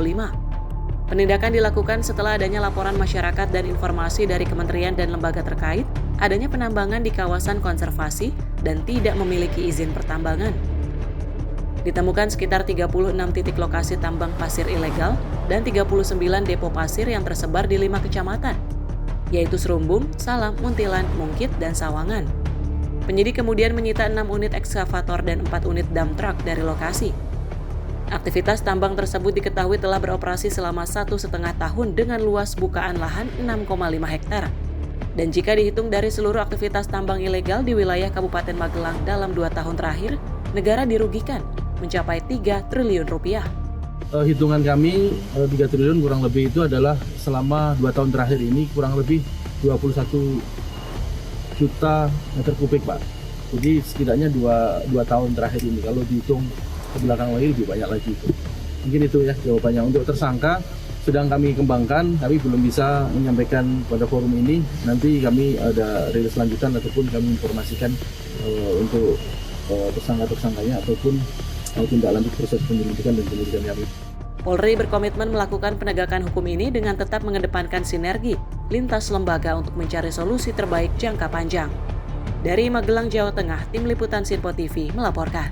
Penindakan dilakukan setelah adanya laporan masyarakat dan informasi dari kementerian dan lembaga terkait adanya penambangan di kawasan konservasi dan tidak memiliki izin pertambangan. Ditemukan sekitar 36 titik lokasi tambang pasir ilegal dan 39 depo pasir yang tersebar di 5 kecamatan, yaitu Serumbung, Salam, Muntilan, Mungkit, dan Sawangan. Penyidik kemudian menyita 6 unit ekskavator dan 4 unit dump truck dari lokasi. Aktivitas tambang tersebut diketahui telah beroperasi selama 1,5 tahun dengan luas bukaan lahan 6,5 hektar. Dan jika dihitung dari seluruh aktivitas tambang ilegal di wilayah Kabupaten Magelang dalam 2 tahun terakhir, negara dirugikan mencapai 3 triliun rupiah. Hitungan kami 3 triliun kurang lebih itu adalah selama 2 tahun terakhir ini kurang lebih 21 juta meter kubik, Pak. Jadi setidaknya 2 tahun terakhir ini, kalau dihitung ke belakang lagi lebih banyak lagi itu. Mungkin itu ya jawabannya. Untuk tersangka sedang kami kembangkan, tapi belum bisa menyampaikan pada forum ini. Nanti kami ada rilis lanjutan ataupun kami informasikan untuk tersangka-tersangkanya ataupun tindak lanjut proses penyelidikan dan penyidikan kami. Polri berkomitmen melakukan penegakan hukum ini dengan tetap mengedepankan sinergi lintas lembaga untuk mencari solusi terbaik jangka panjang. Dari Magelang, Jawa Tengah, Tim Liputan Sinpo TV melaporkan.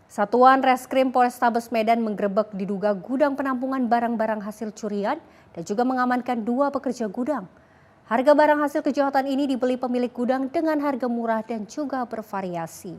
Satuan Reskrim Polrestabes Medan menggerebek diduga gudang penampungan barang-barang hasil curian dan juga mengamankan 2 pekerja gudang. Harga barang hasil kejahatan ini dibeli pemilik gudang dengan harga murah dan juga bervariasi.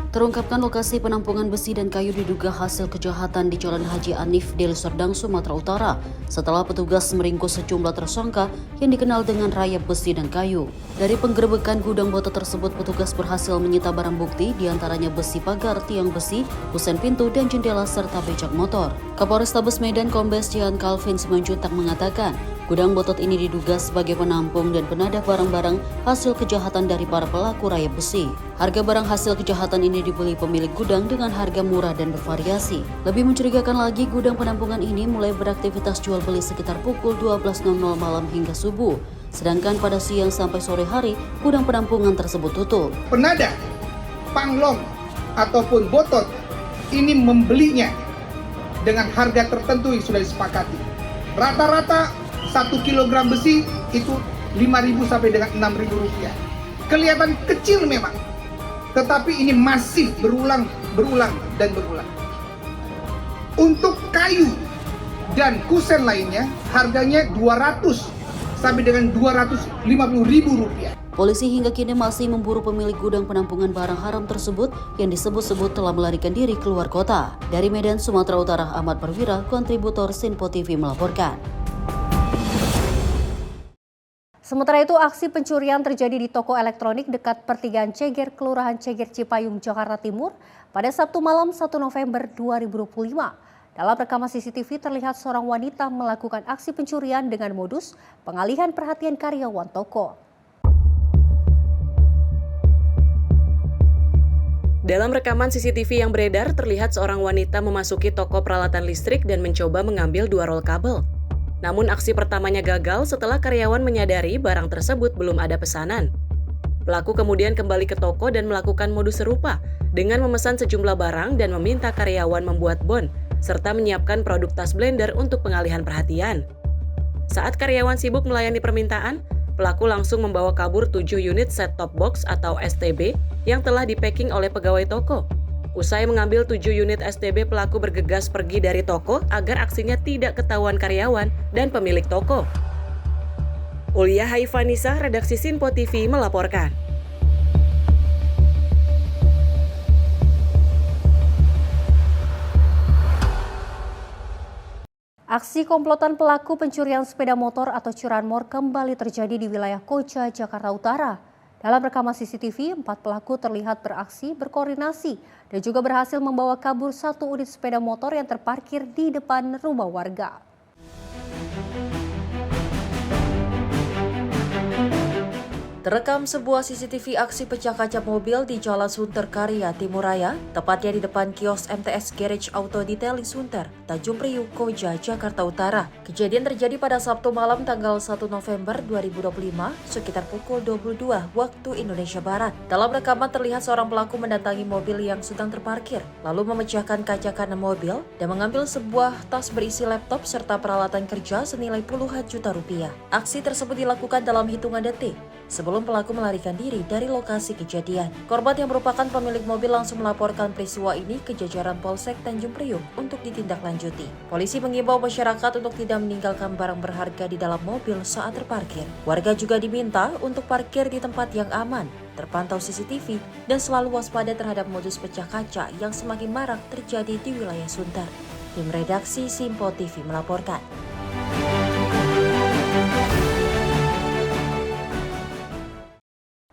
Terungkapkan lokasi penampungan besi dan kayu diduga hasil kejahatan di Jalan Haji Anif, Deli Serdang, Sumatera Utara setelah petugas meringkus sejumlah tersangka yang dikenal dengan rayap besi dan kayu. Dari penggerebekan gudang botol tersebut, petugas berhasil menyita barang bukti diantaranya besi pagar, tiang besi, kusen pintu, dan jendela serta becak motor. Kapolrestabes Medan Kombes Jihan Calvin Simanjuntak mengatakan, gudang botot ini diduga sebagai penampung dan penadah barang-barang hasil kejahatan dari para pelaku rayap besi. Harga barang hasil kejahatan ini dibeli pemilik gudang dengan harga murah dan bervariasi. Lebih mencurigakan lagi, gudang penampungan ini mulai beraktivitas jual beli sekitar pukul 12.00 malam hingga subuh. Sedangkan pada siang sampai sore hari, gudang penampungan tersebut tutup. Penadah, panglong, ataupun botot ini membelinya dengan harga tertentu yang sudah disepakati. Rata-rata 1 kilogram besi itu 5.000 sampai dengan 6.000 rupiah. Kelihatan kecil memang, tetapi ini masih berulang dan berulang. Untuk kayu dan kusen lainnya harganya 200 sampai dengan 250.000 rupiah. Polisi hingga kini masih memburu pemilik gudang penampungan barang haram tersebut yang disebut-sebut telah melarikan diri keluar kota. Dari Medan, Sumatera Utara, Ahmad Perwira, kontributor Sinpo TV melaporkan. Sementara itu, aksi pencurian terjadi di toko elektronik dekat pertigaan Ceger, Kelurahan Ceger, Cipayung, Jakarta Timur pada Sabtu malam 1 November 2025. Dalam rekaman CCTV terlihat seorang wanita melakukan aksi pencurian dengan modus pengalihan perhatian karyawan toko. Dalam rekaman CCTV yang beredar, terlihat seorang wanita memasuki toko peralatan listrik dan mencoba mengambil 2 rol kabel. Namun aksi pertamanya gagal setelah karyawan menyadari barang tersebut belum ada pesanan. Pelaku kemudian kembali ke toko dan melakukan modus serupa dengan memesan sejumlah barang dan meminta karyawan membuat bon, serta menyiapkan produk tas blender untuk pengalihan perhatian. Saat karyawan sibuk melayani permintaan, pelaku langsung membawa kabur 7 unit set-top box atau STB yang telah di-packing oleh pegawai toko. Usai mengambil 7 unit STB, pelaku bergegas pergi dari toko agar aksinya tidak ketahuan karyawan dan pemilik toko. Ulia Haifanisa, redaksi Sinpo TV melaporkan. Aksi komplotan pelaku pencurian sepeda motor atau curanmor kembali terjadi di wilayah Koja, Jakarta Utara. Dalam rekaman CCTV, 4 pelaku terlihat beraksi berkoordinasi dan juga berhasil membawa kabur 1 unit sepeda motor yang terparkir di depan rumah warga. Terekam sebuah CCTV aksi pecah kaca mobil di Jalan Sunter Karya, Timuraya, tepatnya di depan kios MTS Garage Auto Detailing Sunter, Tanjung Priuk, Koja, Jakarta Utara. Kejadian terjadi pada Sabtu malam tanggal 1 November 2025 sekitar pukul 22 waktu Indonesia Barat. Dalam rekaman terlihat seorang pelaku mendatangi mobil yang sedang terparkir, lalu memecahkan kaca kanan mobil dan mengambil sebuah tas berisi laptop serta peralatan kerja senilai puluhan juta rupiah. Aksi tersebut dilakukan dalam hitungan detik sebelum pelaku melarikan diri dari lokasi kejadian. Korban yang merupakan pemilik mobil langsung melaporkan peristiwa ini ke jajaran Polsek Tanjung Priuk untuk ditindaklanjuti. Polisi mengimbau masyarakat untuk tidak meninggalkan barang berharga di dalam mobil saat terparkir. Warga juga diminta untuk parkir di tempat yang aman, terpantau CCTV, dan selalu waspada terhadap modus pecah kaca yang semakin marak terjadi di wilayah Sunter. Tim redaksi Simpo TV melaporkan.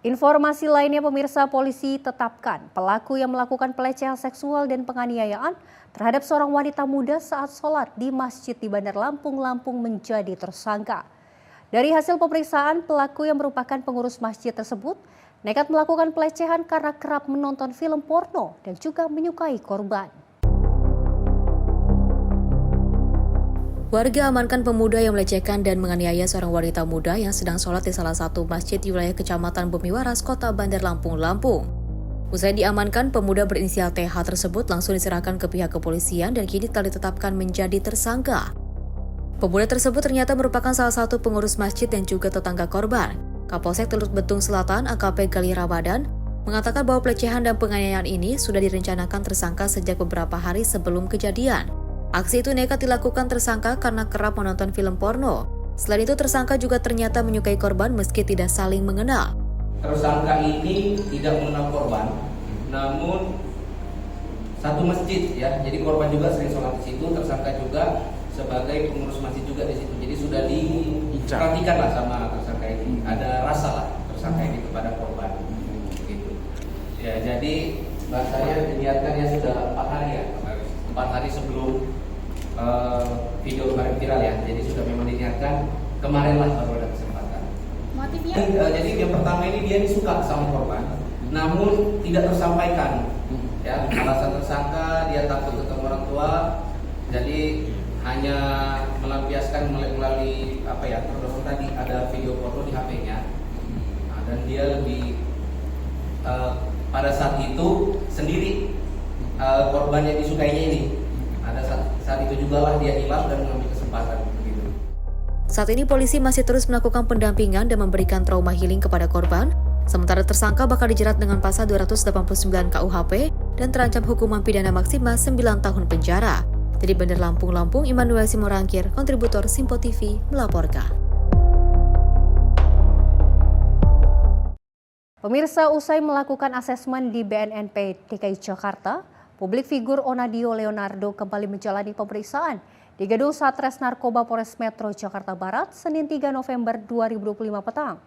Informasi lainnya, pemirsa, polisi tetapkan pelaku yang melakukan pelecehan seksual dan penganiayaan terhadap seorang wanita muda saat sholat di masjid di Bandar Lampung, Lampung menjadi tersangka. Dari hasil pemeriksaan, pelaku yang merupakan pengurus masjid tersebut nekat melakukan pelecehan karena kerap menonton film porno dan juga menyukai korban. Warga amankan pemuda yang melecehkan dan menganiaya seorang wanita muda yang sedang sholat di salah satu masjid di wilayah Kecamatan Bumi Waras, Kota Bandar Lampung, Lampung. Usai diamankan, pemuda berinisial TH tersebut langsung diserahkan ke pihak kepolisian dan kini telah ditetapkan menjadi tersangka. Pemuda tersebut ternyata merupakan salah satu pengurus masjid dan juga tetangga korban. Kapolsek Teluk Betung Selatan, AKP Gali Ramadan, mengatakan bahwa pelecehan dan penganiayaan ini sudah direncanakan tersangka sejak beberapa hari sebelum kejadian. Aksi itu nekat dilakukan tersangka karena kerap menonton film porno. Selain itu, tersangka juga ternyata menyukai korban meski tidak saling mengenal. Tersangka ini tidak mengenal korban, namun satu masjid ya. Jadi korban juga sering sholat di situ, tersangka juga sebagai pengurus masjid juga di situ. Jadi sudah diperhatikan lah sama tersangka ini. Ada rasa lah tersangka ini kepada korban. Gitu. Ya, jadi bahasanya diniatkannya sudah 4 hari ya. 4 hari sebelum video kemarin viral ya, jadi sudah memang diniatkan, kemarin lah baru ada kesempatan. Motifnya? Jadi yang pertama ini dia suka sama korban, namun tidak tersampaikan. Ya, alasan tersangka dia takut ketemu orang tua, jadi hanya melampiaskan melalui apa ya, terus tadi ada video foto di HP-nya, dan dia lebih pada saat itu sendiri korban yang disukainya ini. Ada saat itu juga lah dia hilang dan mengambil kesempatan begitu. Saat ini polisi masih terus melakukan pendampingan dan memberikan trauma healing kepada korban. Sementara tersangka bakal dijerat dengan pasal 289 KUHP dan terancam hukuman pidana maksimal 9 tahun penjara. Dari Bandar Lampung, Lampung, Immanuel Simorangkir, kontributor Simpo TV melaporkan. Pemirsa, usai melakukan asesmen di BNNP DKI Jakarta, publik figur Onadio Leonardo kembali menjalani pemeriksaan di Gedung Satres Narkoba Polres Metro Jakarta Barat Senin 3 November 2025 petang.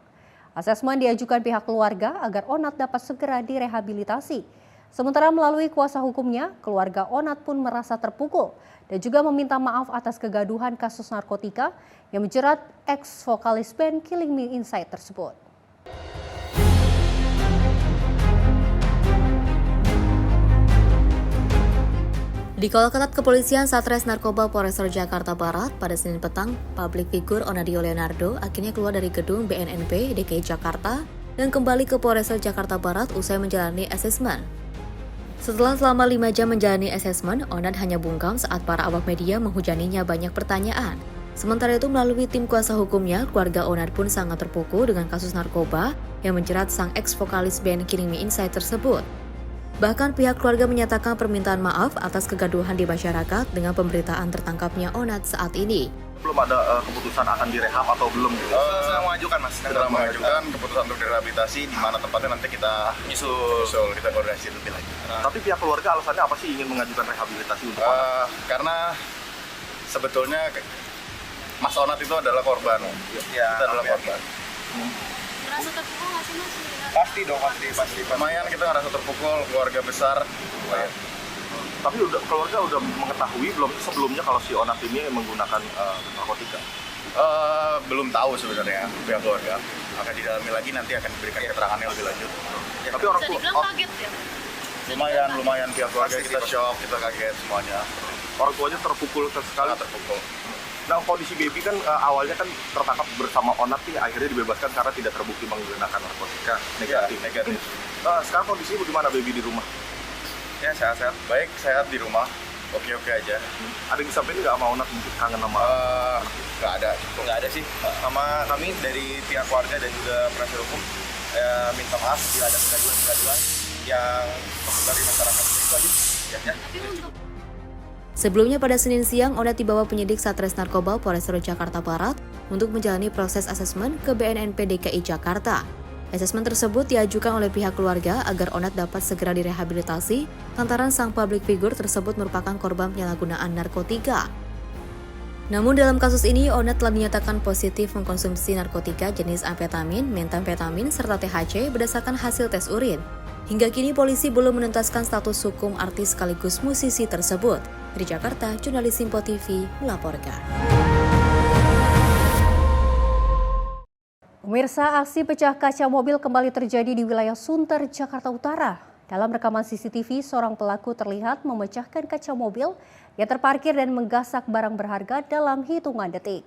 Asesmen diajukan pihak keluarga agar Onat dapat segera direhabilitasi. Sementara melalui kuasa hukumnya, keluarga Onat pun merasa terpukul dan juga meminta maaf atas kegaduhan kasus narkotika yang menjerat ex-vokalis band Killing Me Inside tersebut. Dikawal ketat kepolisian Satres Narkoba Polres Jakarta Barat pada Senin petang, publik figur Onadio Leonardo akhirnya keluar dari gedung BNNP DKI Jakarta dan kembali ke Polres Jakarta Barat usai menjalani asesmen. Setelah selama 5 jam menjalani asesmen, Onat hanya bungkam saat para awak media menghujaninya banyak pertanyaan. Sementara itu, melalui tim kuasa hukumnya, keluarga Onat pun sangat terpukul dengan kasus narkoba yang menjerat sang ex-vokalis band Killing Me Inside tersebut. Bahkan pihak keluarga menyatakan permintaan maaf atas kegaduhan di masyarakat dengan pemberitaan tertangkapnya Onat saat ini. Belum ada keputusan akan direhab atau belum? Sedang mengajukan, Mas. Sedang mengajukan keputusan untuk direhabilitasi, di mana tempatnya nanti kita nyusul, kita koordinasi lebih lagi. Tapi pihak keluarga alasannya apa sih ingin mengajukan rehabilitasi untuk karena sebetulnya Mas Onat itu adalah korban. Ya, kita adalah korban. Merasa terpukul nggak sih, Mas? Pasti dong, pasti. Lumayan kita ngerasa terpukul, keluarga besar. Lumayan. Tapi keluarga udah mengetahui belum sebelumnya kalau si Onat ini menggunakan narkotika? Belum tahu sebenarnya pihak keluarga. Akan didalami lagi, nanti akan diberikan keterangannya lebih lanjut. Tapi orang tua kaget ya? Lumayan pihak keluarga kita shock, kita kaget semuanya. Orang tuanya terpukul sekali. Terpukul. Nah, kondisi Baby kan awalnya kan tertangkap bersama Onat nih, akhirnya dibebaskan karena tidak terbukti menggunakan narkotika. Negatif. Sekarang kondisinya bagaimana Baby di rumah? Ya sehat-sehat, baik, sehat di rumah, oke aja. Ada yang disampaikan nggak sama Onat mungkin kangen sama? Nggak ada sih. Sama kami dari pihak keluarga dan juga penasihat hukum minta maaf bila ada kegaduhan yang dari masyarakat itu aja. Ya. Sebelumnya pada Senin siang, Onat dibawa penyidik Satres Narkoba Polres Jakarta Barat untuk menjalani proses asesmen ke BNNP DKI Jakarta. Asesmen tersebut diajukan oleh pihak keluarga agar Onat dapat segera direhabilitasi lantaran sang public figure tersebut merupakan korban penyalahgunaan narkotika. Namun dalam kasus ini, Onat telah dinyatakan positif mengkonsumsi narkotika jenis amfetamin, metamfetamin, serta THC berdasarkan hasil tes urin. Hingga kini polisi belum menuntaskan status hukum artis sekaligus musisi tersebut. Dari Jakarta, jurnalis Simpo TV melaporkan. Pemirsa, aksi pecah kaca mobil kembali terjadi di wilayah Sunter, Jakarta Utara. Dalam rekaman CCTV, seorang pelaku terlihat memecahkan kaca mobil yang terparkir dan menggasak barang berharga dalam hitungan detik.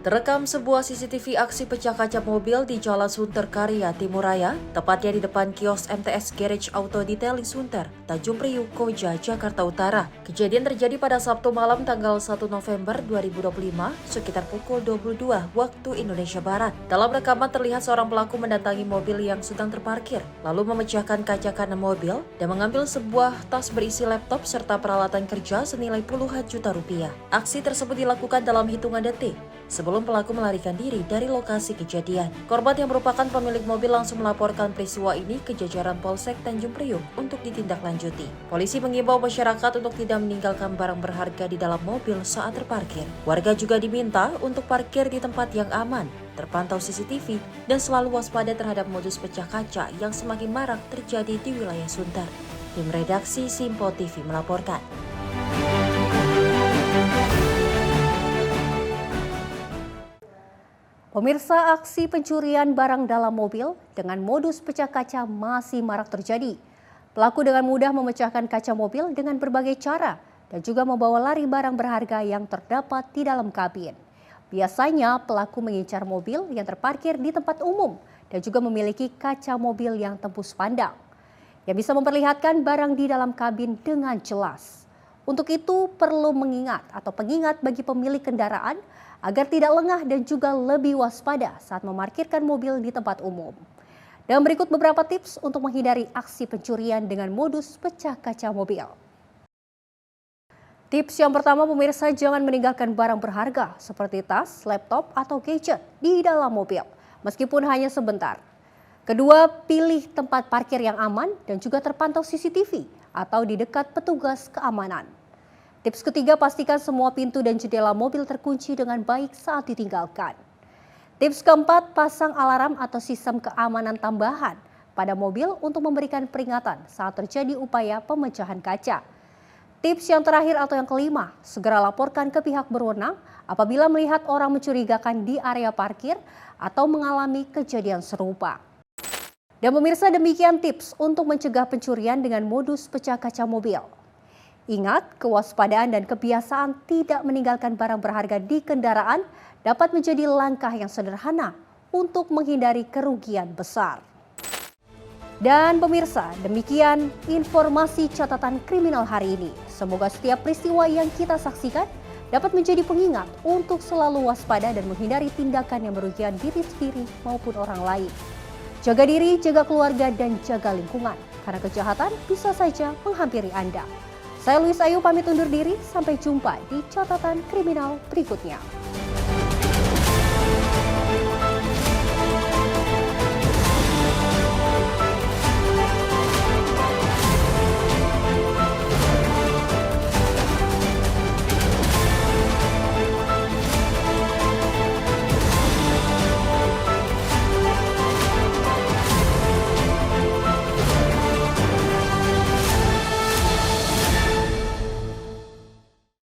Terekam sebuah CCTV aksi pecah kaca mobil di Jalan Sunter Karya, Timuraya, tepatnya di depan kios MTS Garage Auto Detailing Sunter, Tanjung Priuk, Koja, Jakarta Utara. Kejadian terjadi pada Sabtu malam tanggal 1 November 2025, sekitar pukul 22 waktu Indonesia Barat. Dalam rekaman terlihat seorang pelaku mendatangi mobil yang sedang terparkir, lalu memecahkan kaca kanan mobil dan mengambil sebuah tas berisi laptop serta peralatan kerja senilai puluhan juta rupiah. Aksi tersebut dilakukan dalam hitungan detik sebelum pelaku melarikan diri dari lokasi kejadian. Korban yang merupakan pemilik mobil langsung melaporkan peristiwa ini ke jajaran Polsek Tanjung Priuk untuk ditindaklanjuti. Polisi mengimbau masyarakat untuk tidak meninggalkan barang berharga di dalam mobil saat terparkir. Warga juga diminta untuk parkir di tempat yang aman, terpantau CCTV, dan selalu waspada terhadap modus pecah kaca yang semakin marak terjadi di wilayah Sunter. Tim redaksi Simpo TV melaporkan. Pemirsa, aksi pencurian barang dalam mobil dengan modus pecah kaca masih marak terjadi. Pelaku dengan mudah memecahkan kaca mobil dengan berbagai cara dan juga membawa lari barang berharga yang terdapat di dalam kabin. Biasanya pelaku mengincar mobil yang terparkir di tempat umum dan juga memiliki kaca mobil yang tembus pandang yang bisa memperlihatkan barang di dalam kabin dengan jelas. Untuk itu perlu pengingat bagi pemilik kendaraan agar tidak lengah dan juga lebih waspada saat memarkirkan mobil di tempat umum. Dan berikut beberapa tips untuk menghindari aksi pencurian dengan modus pecah kaca mobil. Tips yang pertama, pemirsa, jangan meninggalkan barang berharga seperti tas, laptop, atau gadget di dalam mobil, meskipun hanya sebentar. Kedua, pilih tempat parkir yang aman dan juga terpantau CCTV atau di dekat petugas keamanan. Tips ketiga, pastikan semua pintu dan jendela mobil terkunci dengan baik saat ditinggalkan. Tips keempat, pasang alarm atau sistem keamanan tambahan pada mobil untuk memberikan peringatan saat terjadi upaya pemecahan kaca. Tips yang terakhir atau yang kelima, segera laporkan ke pihak berwenang apabila melihat orang mencurigakan di area parkir atau mengalami kejadian serupa. Dan pemirsa, demikian tips untuk mencegah pencurian dengan modus pecah kaca mobil. Ingat, kewaspadaan dan kebiasaan tidak meninggalkan barang berharga di kendaraan dapat menjadi langkah yang sederhana untuk menghindari kerugian besar. Dan pemirsa, demikian informasi catatan kriminal hari ini. Semoga setiap peristiwa yang kita saksikan dapat menjadi pengingat untuk selalu waspada dan menghindari tindakan yang merugikan diri sendiri maupun orang lain. Jaga diri, jaga keluarga, dan jaga lingkungan, karena kejahatan bisa saja menghampiri Anda. Saya Luis Ayu pamit undur diri, sampai jumpa di catatan kriminal berikutnya.